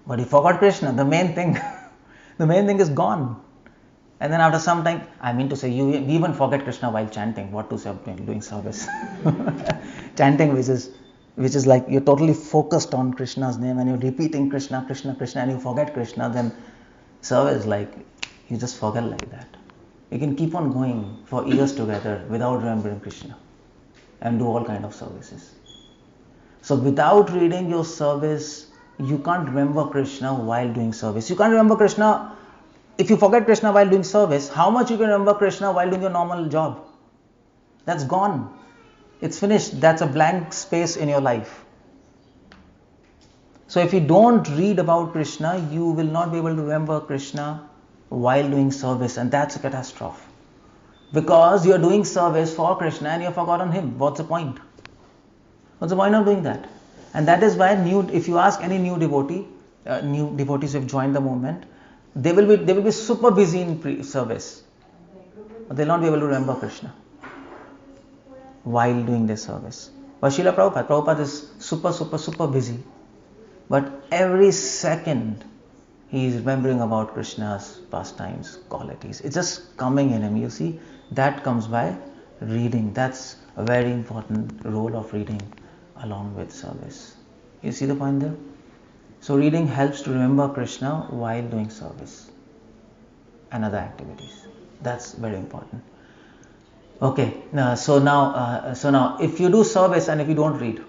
But you forgot Krishna, the main thing. The main thing is gone. And then after some time, we even forget Krishna while chanting. What to say doing service? Chanting, which is like you're totally focused on Krishna's name and you're repeating Krishna, Krishna, Krishna, and you forget Krishna. Then service, like you just forget like that. You can keep on going for years together without remembering Krishna and do all kind of services. So without reading your service, you can't remember Krishna while doing service. You can't remember Krishna. If you forget Krishna while doing service, how much you can remember Krishna while doing your normal job? That's gone. It's finished. That's a blank space in your life. So if you don't read about Krishna, you will not be able to remember Krishna while doing service, and that's a catastrophe. Because you're doing service for Krishna and you've forgotten Him. What's the point? What's the point of doing that? And that is why if you ask any new devotees who have joined the movement, they will be super busy in service. But they'll not be able to remember Krishna while doing their service. But Srila Prabhupada is super busy. But every second he is remembering about Krishna's pastimes, qualities. It's just coming in him. You see, that comes by reading. That's a very important role of reading along with service. You see the point there? So reading helps to remember Krishna while doing service and other activities. That's very important. Okay, so now if you do service and if you don't read,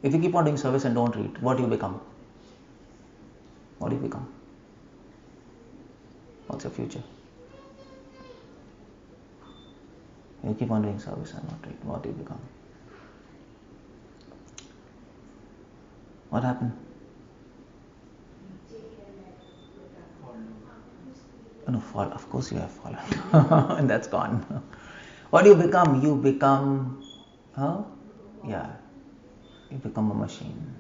if you keep on doing service and don't read, what do you become? What do you become? What's your future? You keep on doing service and not read, what do you become? What happened? No, fall. Of course you have fallen. And that's gone. What do you become? You become, you become a machine.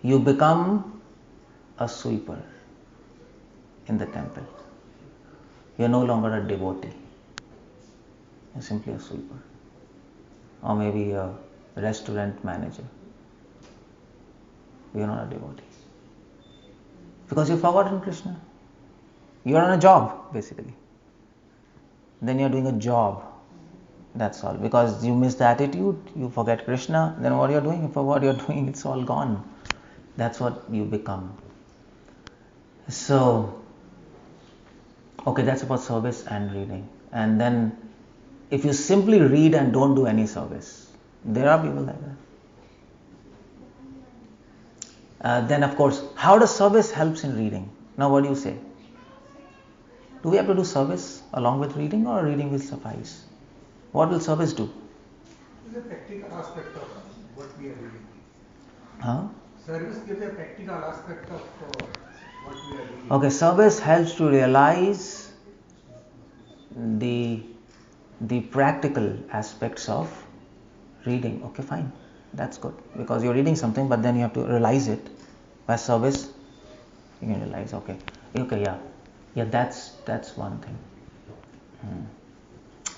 You become a sweeper in the temple. You are no longer a devotee. You're simply a sweeper. Or maybe a restaurant manager. You're not a devotee. Because you've forgotten Krishna. You're on a job, basically. then you're doing a job. That's all. Because you miss the attitude, you forget Krishna, then what you're doing, for what you're doing, it's all gone. That's what you become. So, okay, that's about service and reading. And then, if you simply read and don't do any service, there are people like that. Then, of course, how does service helps in reading? Now, what do you say? Do we have to do service along with reading, or reading will suffice? What will service do? It's a practical aspect of what we are reading. Huh? Service gives a practical aspect of what we are reading. Okay, service helps to realize the practical aspects of reading. Okay, fine. That's good. Because you're reading something, but then you have to realize it. By service, you can realize, okay, yeah. Yeah, that's one thing.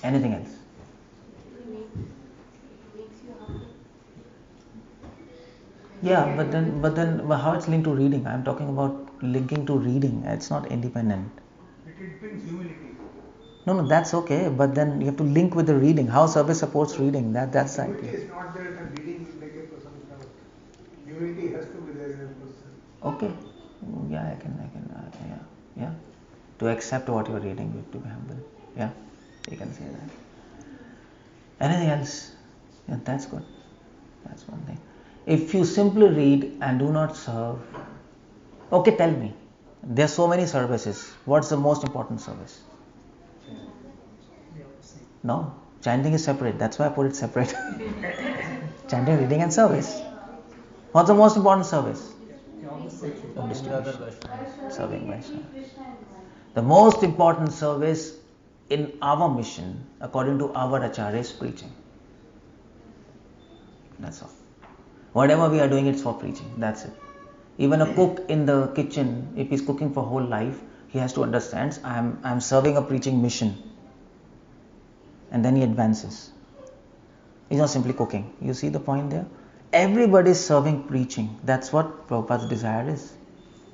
Anything else? Yeah, but then how it's linked to reading? I'm talking about linking to reading. It's not independent. It brings humility. No, that's okay. But then you have to link with the reading. How service supports reading? That's the Humility idea. is not there and reading will make a person come. Humility has to be there in a person. Okay. Yeah, I can. Yeah. To accept what you're reading, you have to be humble. Yeah, you can say that. Anything else? Yeah, that's good. That's one thing. If you simply read and do not serve, okay, tell me. There are so many services. What's the most important service? No, chanting is separate. That's why I put it separate. Chanting, reading, and service. What's the most important service? Serving Vaishnava. The most important service in our mission, according to our Acharya, is preaching. That's all. Whatever we are doing, it's for preaching. That's it. Even a cook in the kitchen, if he's cooking for whole life, he has to understand, I'm serving a preaching mission. And then he advances. He's not simply cooking. You see the point there? Everybody is serving preaching. That's what Prabhupada's desire is.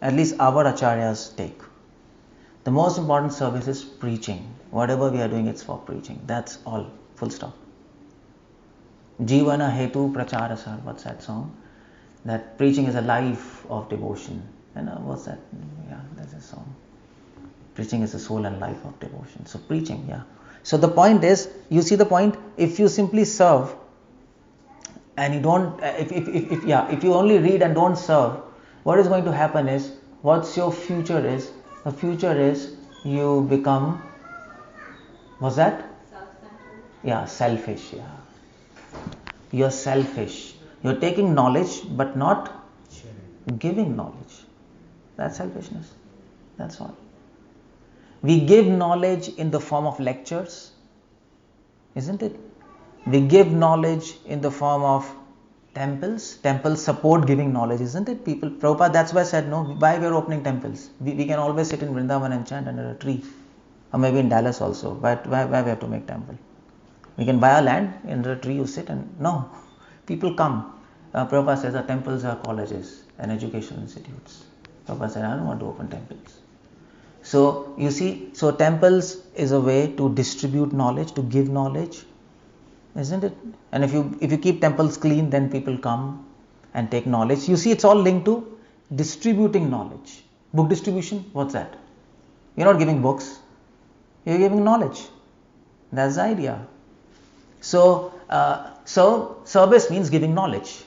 At least our Acharyas take. The most important service is preaching. Whatever we are doing, it's for preaching. That's all. Full stop. Jivana hetu pracharasar. What's that song? That preaching is a life of devotion. And what's that? Yeah, that's a song. Preaching is the soul and life of devotion. So preaching, yeah. So the point is, you see the point? If you simply serve and you don't, if you only read and don't serve, what is going to happen is, what's your future is? The future is you become, what's that? Self-centered. Yeah, selfish. Yeah, you're selfish. You're taking knowledge but not giving knowledge. That's selfishness. That's all. We give knowledge in the form of lectures, isn't it? We give knowledge in the form of temples. Temples support giving knowledge, isn't it? Prabhupada, that's why I said, no, why we are opening temples? We can always sit in Vrindavan and chant under a tree. Or maybe in Dallas also. But why we have to make temple? We can buy a land, under a tree you sit and, no. People come. Prabhupada says our temples are colleges and educational institutes. Prabhupada said, I don't want to open temples. So, you see, so temples is a way to distribute knowledge, to give knowledge, isn't it? And if you keep temples clean, then people come and take knowledge. You see, it's all linked to distributing knowledge. Book distribution, what's that? You're not giving books, you're giving knowledge. That's the idea. So service means giving knowledge.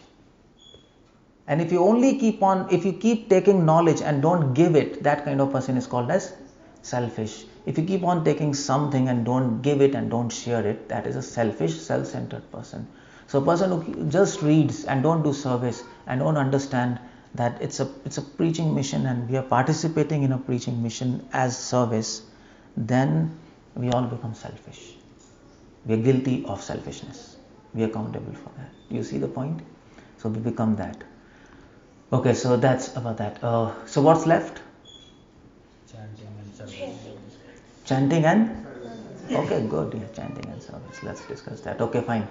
And if you keep taking knowledge and don't give it, that kind of person is called as selfish. If you keep on taking something and don't give it and don't share it, that is a selfish, self-centered person. So a person who just reads and don't do service and don't understand that it's a preaching mission and we are participating in a preaching mission as service, then we all become selfish. We are guilty of selfishness. We are accountable for that. You see the point? So we become that. Okay, so that's about that. So what's left? Chanting and service. Chanting and? Okay, good. Yeah, chanting and service. Let's discuss that. Okay, fine.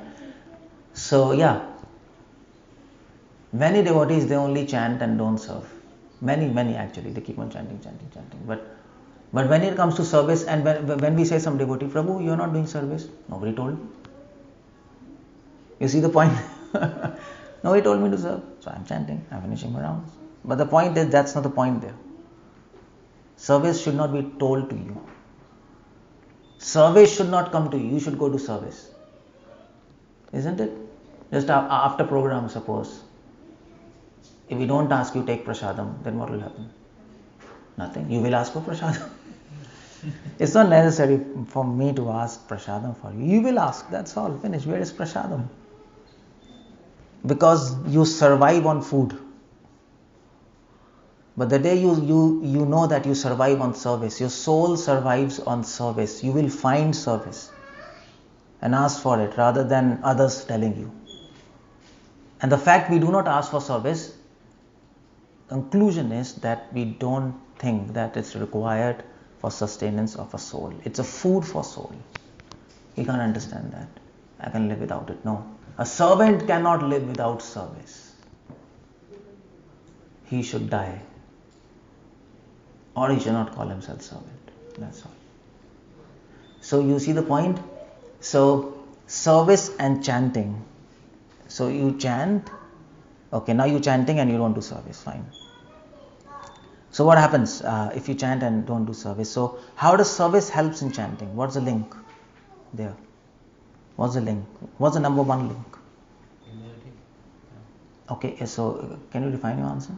So yeah, many devotees, they only chant and don't serve. Many actually, they keep on chanting. But But when it comes to service, and when we say some devotee, Prabhu, you are not doing service. Nobody told me. You see the point? Nobody told me to serve. So I'm chanting, I'm finishing my rounds. But the point is, that's not the point there. Service should not be told to you. Service should not come to you. You should go to service. Isn't it? Just after program, suppose. If we don't ask you take prasadam, then what will happen? Nothing. You will ask for prasadam. It's not necessary for me to ask prasadam for you. You will ask. That's all. Finish. Where is prasadam? Because you survive on food. But the day you know that you survive on service, your soul survives on service, you will find service and ask for it rather than others telling you. And the fact we do not ask for service, conclusion is that we don't think that it's required for sustenance of a soul. It's a food for soul. You can't understand that. I can live without it. No. A servant cannot live without service. He should die. Or he should not call himself servant. That's all. So you see the point? So service and chanting. So you chant. Okay, now you're chanting and you don't do service. Fine. So what happens if you chant and don't do service? So how does service helps in chanting? What's the link there? What's the link? What's the number one link? Humility. Okay, so can you define your answer?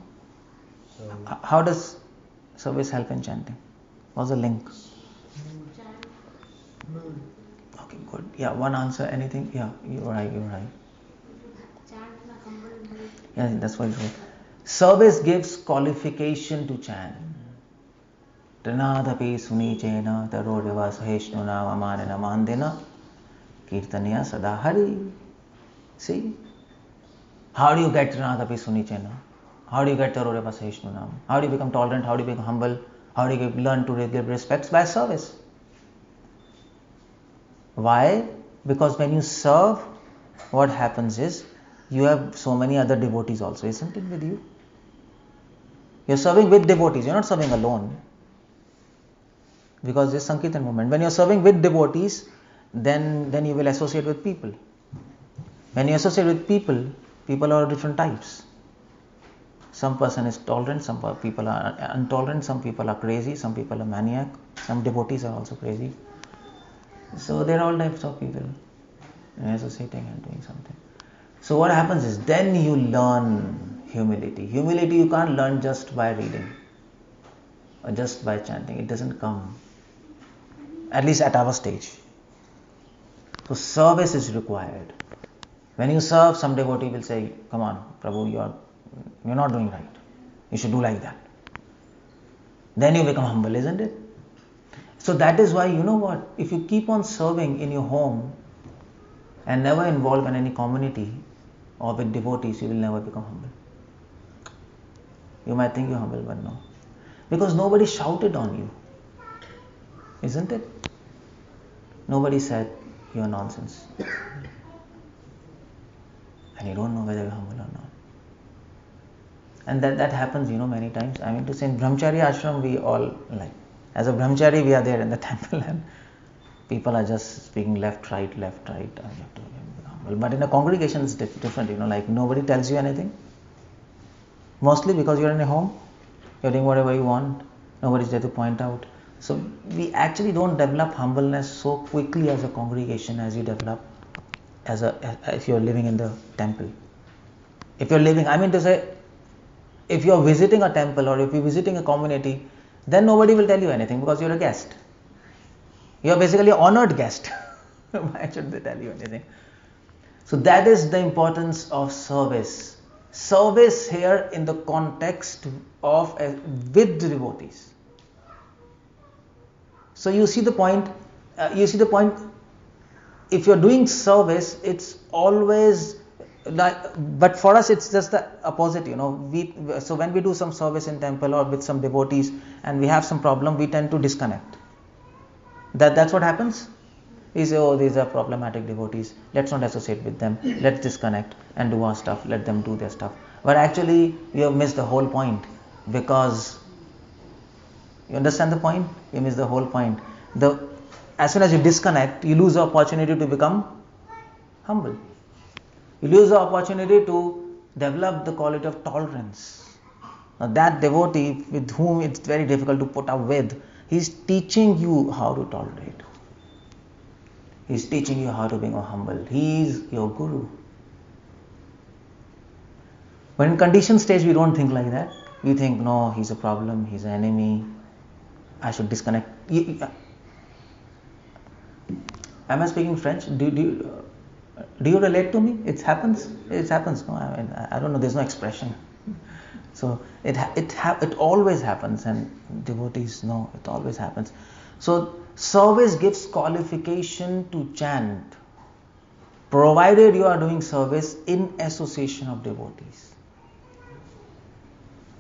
So How does service help in chanting? What's the link? Okay, good. Yeah, one answer. Anything? Yeah, you're right. Yeah, that's what it is. Service gives qualification to chant. Trinadapi sunichena tarodeva saheshnuna amanena mandena kirtaniya sada hari. See? How do you get Trinadapi sunichena? How do you get tarodeva saheshnuna? How do you become tolerant? How do you become humble? How do you learn to give respect? By service. Why? Because when you serve, what happens is, you have so many other devotees also, isn't it, with you? You're serving with devotees, you're not serving alone. Because this Sankirtan movement, when you're serving with devotees, then you will associate with people. When you associate with people, people are of different types. Some person is tolerant, some people are intolerant, some people are crazy, some people are maniac, some devotees are also crazy. So there are all types of people associating and doing something. So what happens is, then you learn humility. Humility you can't learn just by reading or just by chanting. It doesn't come, at least at our stage. So service is required. When you serve, some devotee will say, come on, Prabhu, you're not doing right. You should do like that. Then you become humble, isn't it? So that is why, you know what, if you keep on serving in your home and never involve in any community or with devotees, you will never become humble. You might think you're humble, but no. Because nobody shouted on you. Isn't it? Nobody said you're nonsense. And you don't know whether you're humble or not. And that happens, many times. I mean to say, in Brahmachari ashram, we all as a Brahmachari, we are there in the temple and people are just speaking left, right, and you have to be humble. But in a congregation, it's different, nobody tells you anything. Mostly because you're in a home, you're doing whatever you want, nobody's there to point out. So we actually don't develop humbleness so quickly as a congregation as you develop if you're living in the temple. If you're living, if you're visiting a temple or if you're visiting a community, then nobody will tell you anything because you're a guest. You're basically an honored guest. Why should they tell you anything? So that is the importance of service. Service here in the context of with devotees. So you see the point. If you're doing service, it's always but for us it's just the opposite. So when we do some service in temple or with some devotees and we have some problem, we tend to disconnect. That's what happens. We say, oh, these are problematic devotees, let's not associate with them, let's disconnect and do our stuff, let them do their stuff. But actually we have missed the whole point, because You understand the point? You miss the whole point. As soon as you disconnect, you lose the opportunity to become humble. You lose the opportunity to develop the quality of tolerance. Now that devotee with whom it's very difficult to put up with, he's teaching you how to tolerate. He's teaching you how to become humble. He is your guru. But in conditioned stage, we don't think like that. We think, no, he's a problem, he's an enemy, I should disconnect. Am I speaking French? Do you relate to me? It happens. It happens. No, I don't know. There's no expression. So it always happens, and devotees know it always happens. So service gives qualification to chant, provided you are doing service in association of devotees.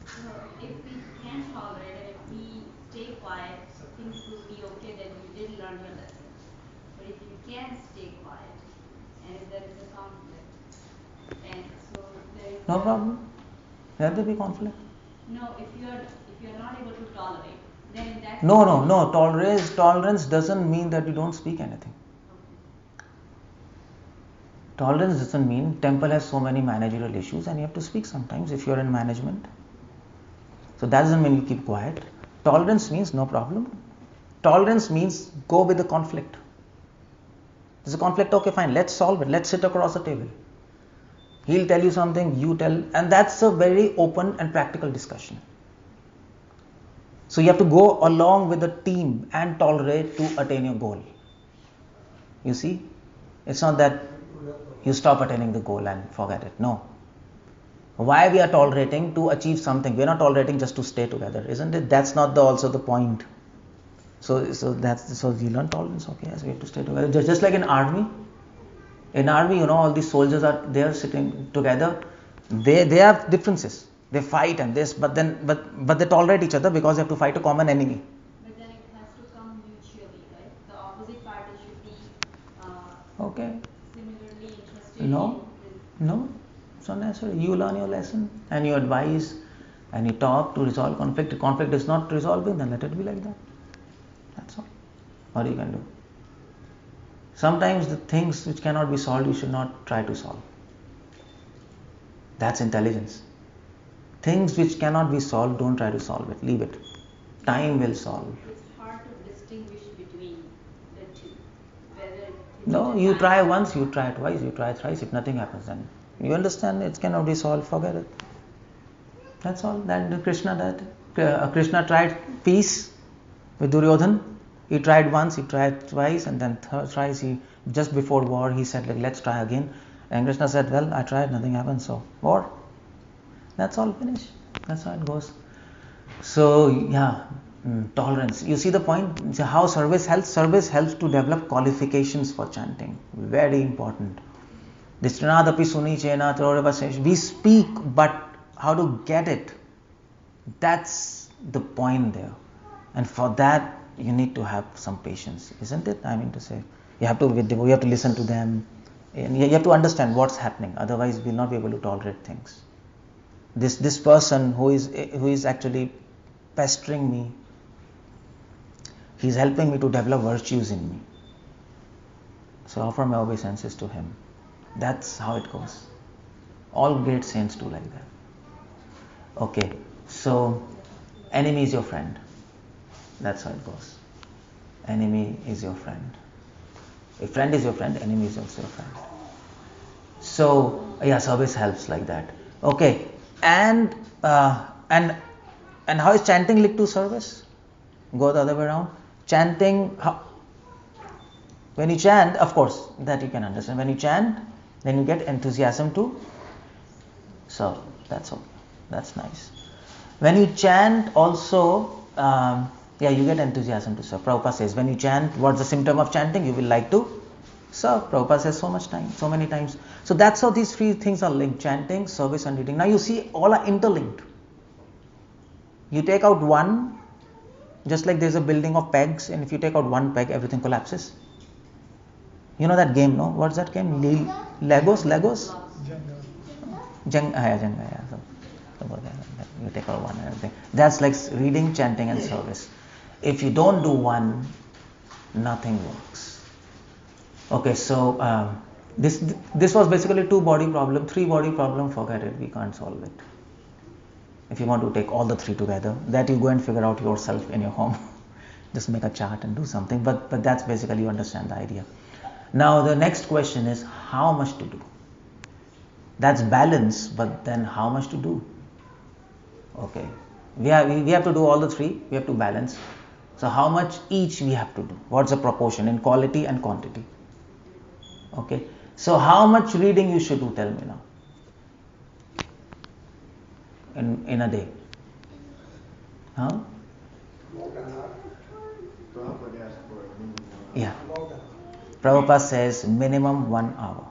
So if we can tolerate and if we stay quiet, things will be okay, then you did learn your lesson. But if you can't stay quiet and if there is a conflict, and so there is No problem. Let there be conflict. No, if you are not able to tolerate, then in that No. Tolerance doesn't mean that you don't speak anything. Tolerance doesn't mean temple has so many managerial issues and you have to speak sometimes if you're in management. So that doesn't mean you keep quiet. Tolerance means no problem. Tolerance means go with the conflict. There's a conflict, okay, fine, let's solve it. Let's sit across the table. He'll tell you something, you tell, and that's a very open and practical discussion. So you have to go along with the team and tolerate to attain your goal. You see? It's not that you stop attaining the goal and forget it. No. Why we are tolerating? To achieve something. We are not tolerating just to stay together, isn't it? That's not also the point. So you learn tolerance. Okay, yes, we have to stay together. Just like in army. In army, all these soldiers are there sitting together. They have differences. They fight and this, but they tolerate each other because they have to fight a common enemy. But then it has to come mutually, right? The opposite party should be Okay. similarly interested. No, it's not necessary. You learn your lesson and you advise and you talk to resolve conflict. If conflict is not resolving, then let it be like that. That's all. What you can do. Sometimes the things which cannot be solved, you should not try to solve. That's intelligence. Things which cannot be solved, don't try to solve it. Leave it. Time will solve. It's hard to distinguish between the two. No, you try once, you try twice, you try thrice. If nothing happens, then you understand it cannot be solved. Forget it. That's all. Krishna tried peace with Duryodhan. He tried once, he tried twice, and then thrice. Just before war, he said, let's try again. And Krishna said, well, I tried, nothing happened, so war. That's all, finished. That's how it goes. So, tolerance. You see the point? So how service helps? Service helps to develop qualifications for chanting. Very important. We speak, but how to get it? That's the point there. And for that, you need to have some patience, isn't it? I mean to say, you have to listen to them, and you have to understand what's happening. Otherwise, we'll not be able to tolerate things. This person who is actually pestering me, he's helping me to develop virtues in me. So offer my obeisances to him. That's how it goes. All great saints do like that. Okay, so enemy is your friend. That's how it goes. Enemy is your friend. If friend is your friend, enemy is also your friend. So, service helps like that. Okay, and how is chanting linked to service? Go the other way around. Chanting, when you chant, of course, that you can understand. When you chant, then you get enthusiasm to serve. That's okay. That's nice. When you chant also, you get enthusiasm to serve. Prabhupada says, when you chant, what's the symptom of chanting? You will like to serve. Prabhupada says so many times. So that's how these three things are linked: chanting, service, and reading. Now you see, all are interlinked. You take out one, just like there's a building of pegs, and if you take out one peg, everything collapses. You know that game, no? What's that game? Legos? Jenga. So you take out one and everything. That's like reading, chanting, and service. If you don't do one, nothing works. Okay, so this was basically 2 body problem, 3 body problem, forget it, we can't solve it. If you want to take all the 3 together, that you go and figure out yourself in your home. Just make a chart and do something, but that's basically, you understand the idea. Now the next question is how much to do. That's balance, but then how much to do? Okay, we have to do all the 3, we have to balance. So how much each we have to do? What's the proportion in quality and quantity? Okay, so how much reading you should do, tell me now. In a day? Huh? Prabhupada asked for a minimum. Yeah. Prabhupada says minimum 1 hour.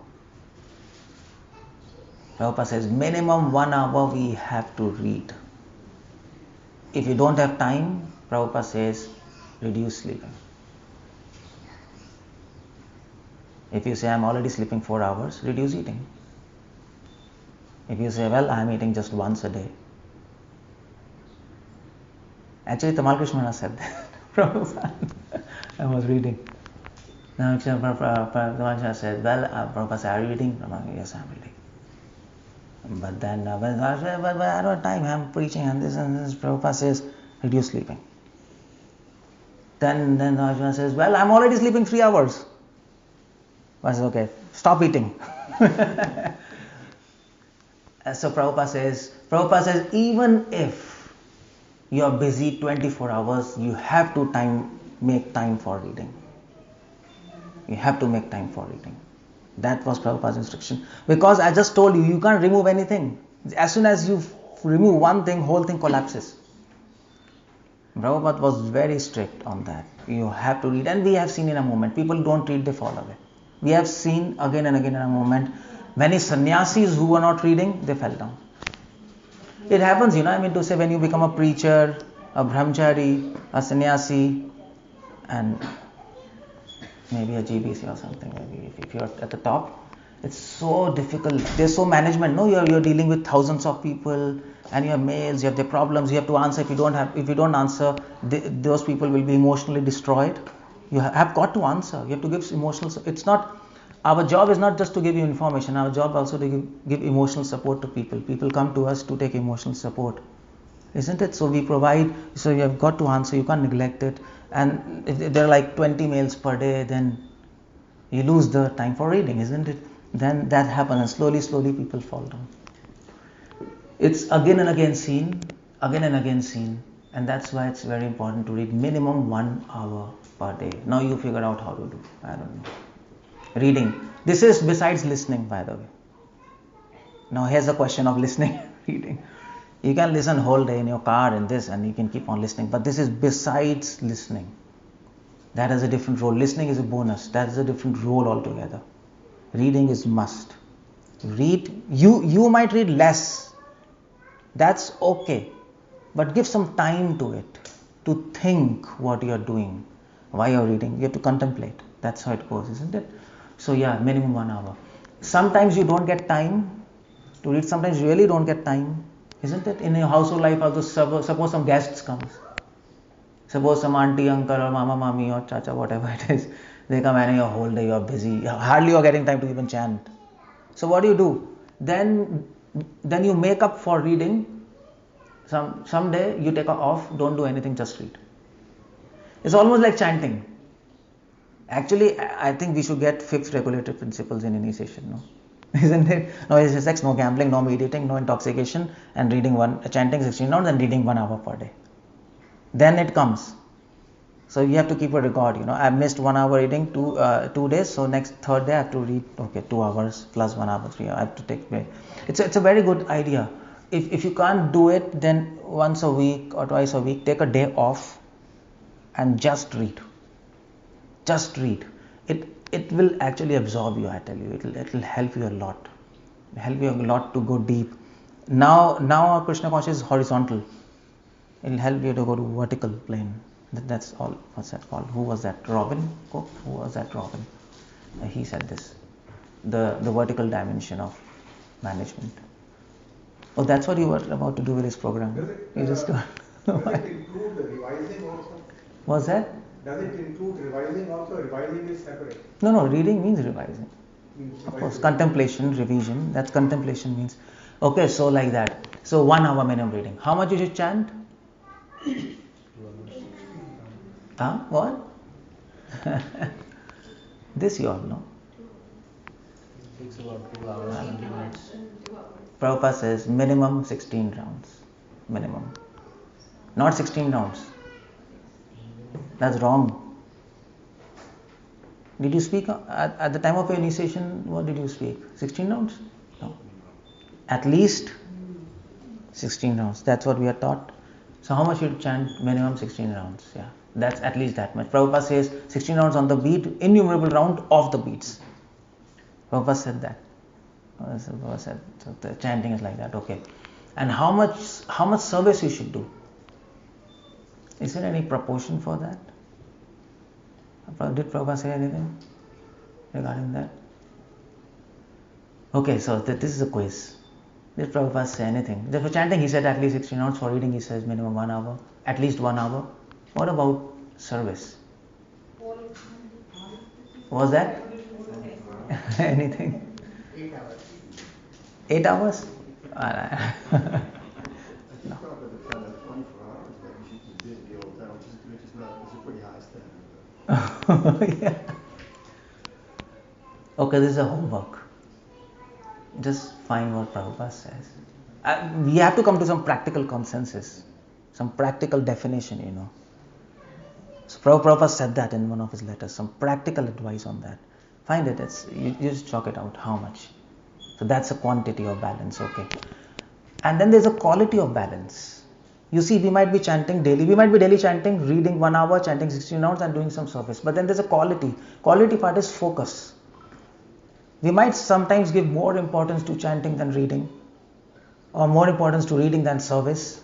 Prabhupada says minimum 1 hour we have to read. If you don't have time, Prabhupada says reduce sleeping. If you say I'm already sleeping 4 hours, reduce eating. If you say, well, I'm eating just once a day. Actually, Tamal Krishna said that. Prabhupada. I was reading. Now, Prabhupada said, well, Prabhupada said, are you reading? Prabhupada, yes, I'm reading. But then, when I said, but I don't have time, I'm preaching and this, Prabhupada says, reduce sleeping. Then Arjuna says, well, I'm already sleeping 3 hours. I said, okay, stop eating. So Prabhupada says, even if you are busy 24 hours, you have to make time for reading. You have to make time for reading. That was Prabhupada's instruction. Because I just told you, you can't remove anything. As soon as you remove one thing, whole thing collapses. Prabhupada was very strict on that. You have to read. And we have seen in a moment, people don't read, they fall away. We have seen again and again in a moment, many sannyasis who were not reading, they fell down. It happens, to say when you become a preacher, a brahmachari, a sannyasi, and maybe a GBC or something, maybe if you're at the top, it's so difficult. There's so management. No, you're dealing with thousands of people, and you have mails, you have their problems, you have to answer. If you don't answer, those people will be emotionally destroyed. You have got to answer. You have to give emotional. It's not. Our job is not just to give you information. Our job also to give emotional support to people. People come to us to take emotional support, isn't it? So we provide. So you have got to answer. You can't neglect it. And if there are like 20 mails per day, then you lose the time for reading, isn't it? Then that happens, and slowly people fall down. It's again and again seen, and that's why it's very important to read minimum 1 hour per day. Now you figure out how to do. I don't know. Reading. This is besides listening, by the way. Now here's a question of listening, reading. You can listen whole day in your car and this, and you can keep on listening. But this is besides listening. That is a different role. Listening is a bonus. That is a different role altogether. Reading is must. Read. You might read less. That's okay. But give some time to it. To think what you are doing. Why you are reading. You have to contemplate. That's how it goes, isn't it? So yeah, minimum 1 hour. Sometimes you don't get time to read. Sometimes you really don't get time. Isn't it? In your household life also, suppose some guests comes. Suppose some auntie, uncle or mama, mami or chacha, whatever it is. They come and your whole day you are busy. Hardly you are getting time to even chant. So what do? Then you make up for reading. Someday you take off, don't do anything, just read. It's almost like chanting. Actually, I think we should get 5th regulatory principles in initiation, no? Isn't it? No sex, no gambling, no meditating, no intoxication, and chanting 16 rounds and reading 1 hour per day. Then it comes. So you have to keep a record. I missed 1 hour reading 2 days. So next 3rd day I have to read 2 hours plus 1 hour, 3 hours. I have to take break. It's a very good idea. If you can't do it, then once a week or twice a week, take a day off and just read. Just read. It will actually absorb you, I tell you. It will help you a lot. Help you a lot to go deep. Now our Krishna consciousness is horizontal. It will help you to go to vertical plane. That's all. What's that called? Who was that? Robin Cook? Who was that? Robin. He said this. The vertical dimension of management. Oh, that's what you were about to do with this program. Does it, You just does it include the revising also? What's that? Does it include revising also? Revising is separate. No, reading means revising. Means Of course, revising. contemplation, revision, that's contemplation means. Okay, so like that. So 1 hour minimum reading. How much you should chant? What? This you all know. It takes about 2 hours, 20 minutes. Prabhupada says minimum 16 rounds. Minimum. Not 16 rounds. That's wrong. Did you speak at the time of your initiation? What did you speak? 16 rounds? No. At least 16 rounds. That's what we are taught. So how much you chant? Minimum 16 rounds. Yeah. That's at least that much. Prabhupada says 16 rounds on the beat, innumerable round of the beats. Prabhupada said that. Prabhupada said, so the chanting is like that. Okay. And how much service you should do? Is there any proportion for that? Did Prabhupada say anything regarding that? Okay, so this is a quiz. Did Prabhupada say anything? For chanting, he said at least 16 rounds. For reading, he says minimum 1 hour. At least 1 hour. What about service? Was that? Anything? 8 hours. 8 hours? If you start with the 24 hours, like you should be busy all the time, which is not, it's a pretty high standard. Yeah. Okay, this is a homework. Just find what Prabhupada says. We have to come to some practical consensus, some practical definition, So Prabhupada said that in one of his letters, some practical advice on that. Find it, you just chalk it out, how much. So that's a quantity of balance, okay. And then there's a quality of balance. You see, we might be chanting daily, we might be daily chanting, reading 1 hour, chanting 16 rounds and doing some service. But then there's a quality. Quality part is focus. We might sometimes give more importance to chanting than reading, or more importance to reading than service.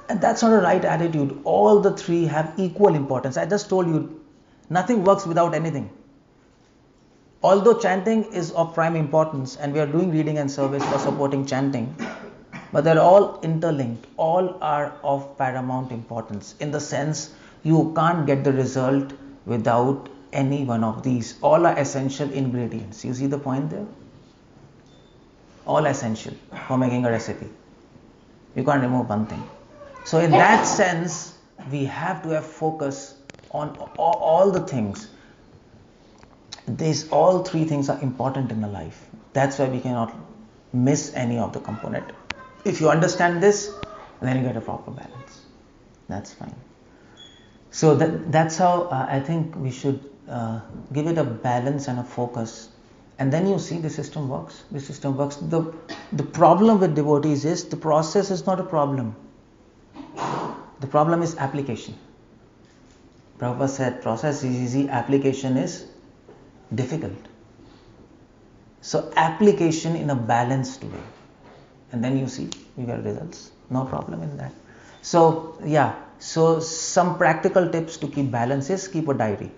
And that's not a right attitude. All the three have equal importance. I just told you, nothing works without anything. Although chanting is of prime importance and we are doing reading and service for supporting chanting, but they're all interlinked. All are of paramount importance in the sense you can't get the result without any one of these. All are essential ingredients. You see the point there? All essential for making a recipe. You can't remove one thing. So in that sense, we have to have focus on all the things. All three things are important in the life. That's why we cannot miss any of the component. If you understand this, then you get a proper balance. That's fine. So that's how I think we should give it a balance and a focus. And then you see the system works. The system works. The problem with devotees is the process is not a problem. The problem is application. Prabhupada said process is easy, application is difficult. So application in a balanced way. And then you see, you get results. No problem in that. So so some practical tips to keep balance is keep a diary.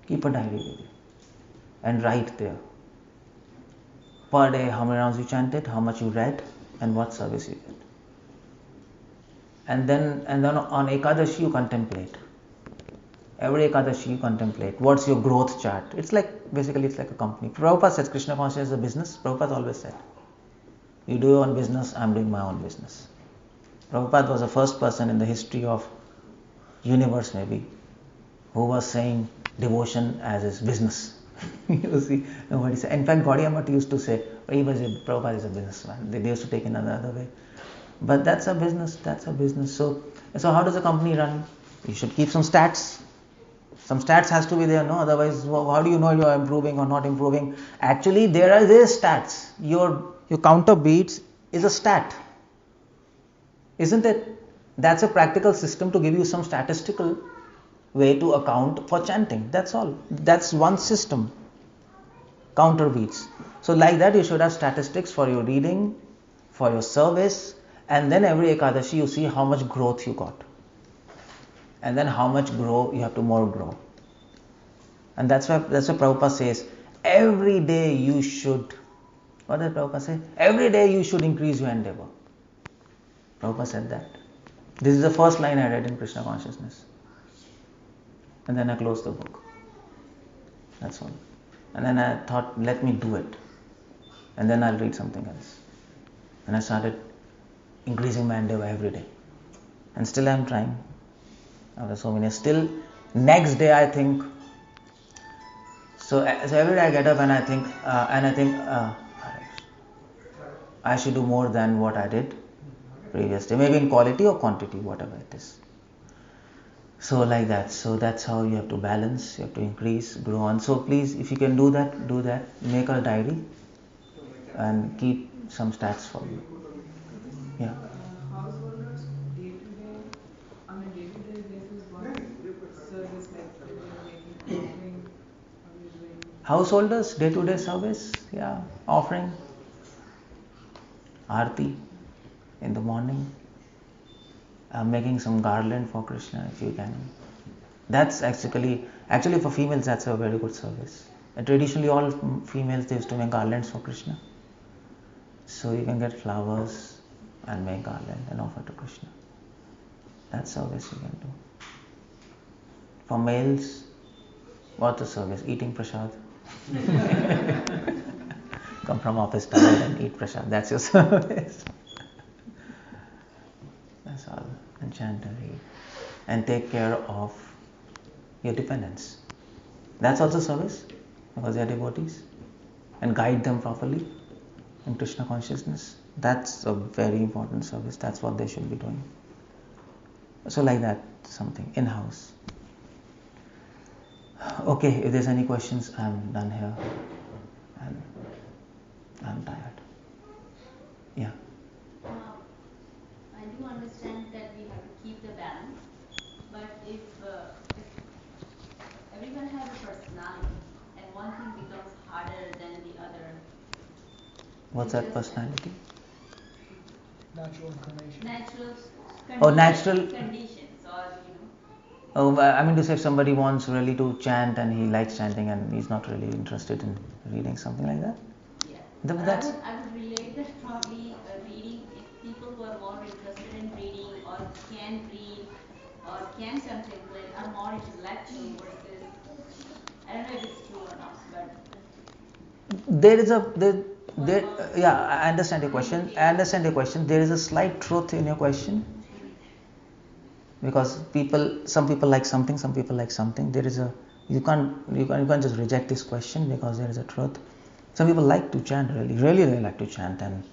Keep a diary with you. And write there. Per day, how many rounds you chanted, how much you read, and what service you did. And then on Ekadashi you contemplate. Every Ekadashi you contemplate. What's your growth chart? It's like a company. Prabhupada says Krishna Consciousness is a business. Prabhupada always said, you do your own business, I'm doing my own business. Prabhupada was the first person in the history of universe maybe who was saying devotion as his business. You see, nobody said. In fact, Gaudiya Math used to say, Prabhupada is a businessman. They used to take it another way. But that's a business. So how does a company run? You should keep some stats. Some stats has to be there, no? Otherwise, how do you know you are improving or not improving? Actually, there are stats. Your counter beats is a stat. Isn't it? That's a practical system to give you some statistical way to account for chanting. That's all. That's one system. Counter beats. So like that you should have statistics for your reading, for your service, and then every Ekadashi you see how much growth you got. And then how much grow, you have to more grow. And that's why Prabhupada says, every day you should, what did Prabhupada say? Every day you should increase your endeavor. Prabhupada said that. This is the first line I read in Krishna Consciousness. And then I closed the book. That's all. And then I thought, let me do it. And then I'll read something else. And I started increasing my endeavor every day. And still I'm trying. After so many years. Still, next day I think, so every day I get up and I think, I should do more than what I did previous day. Maybe in quality or quantity, whatever it is. So like that. So that's how you have to balance, you have to increase, grow on. So please, if you can do that, do that. Make a diary and keep some stats for you. Yeah. Householders day-to-day, on a day-to-day basis, what service like are you making, offering, are you doing? Householders, day-to-day service, yeah, offering, Aarti in the morning, making some garland for Krishna if you can. That's actually for females, that's a very good service. And traditionally, all females, they used to make garlands for Krishna. So you can get flowers and make garland and offer to Krishna. That service you can do. For males, what's the service? Eating prasad. Come from office tired and eat prasad. That's your service. That's all. And chant and read. And take care of your dependents. That's also service, because they are devotees. And guide them properly in Krishna consciousness. That's a very important service. That's what they should be doing. So like that, something in-house. Okay, if there's any questions, I'm done here. And I'm tired. Yeah. I do understand that we have to keep the balance, but if everyone has a personality and one thing becomes harder than the other. What's that personality? Natural inclination. Natural conditions, or I mean to say, if somebody wants really to chant and he likes chanting and he's not really interested in reading, something like that? Yeah. That's... I would relate that probably reading, if people who are more interested in reading or can read or can contemplate are more intellectual versus, I don't know if it's true or not, but yeah, I understand your question. There is a slight truth in your question. Because some people like something, some people like something. You can't just reject this question, because there is a truth. Some people like to chant, really they like to chant, and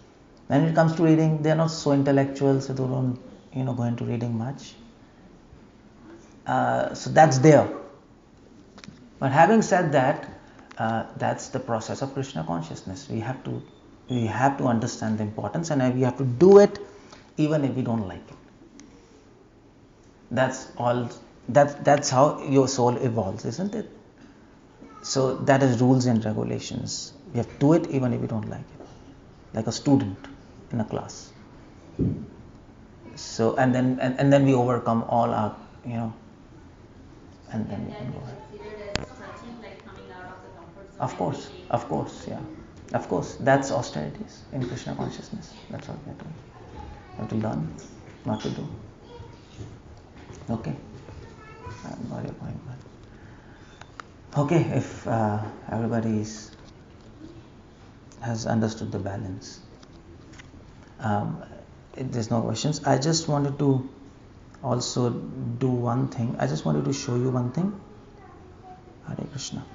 when it comes to reading, they are not so intellectual, so they don't go into reading much. So that's there. But having said that, that's the process of Krishna consciousness. We have to understand the importance, and we have to do it even if we don't like it. That's all. That's how your soul evolves, isn't it? So that is rules and regulations. You have to do it even if you don't like it, like a student in a class. So and then we overcome all our and then we can go ahead. considered as stretching, like coming out of the comfort zone. Of course, yeah. Of course, that's austerities in Krishna consciousness. That's what we are doing. You have to learn not to do. Okay. I got your point, man. Okay, if everybody has understood the balance, if there's no questions, I just wanted to also do one thing. I just wanted to show you one thing. Hare Krishna.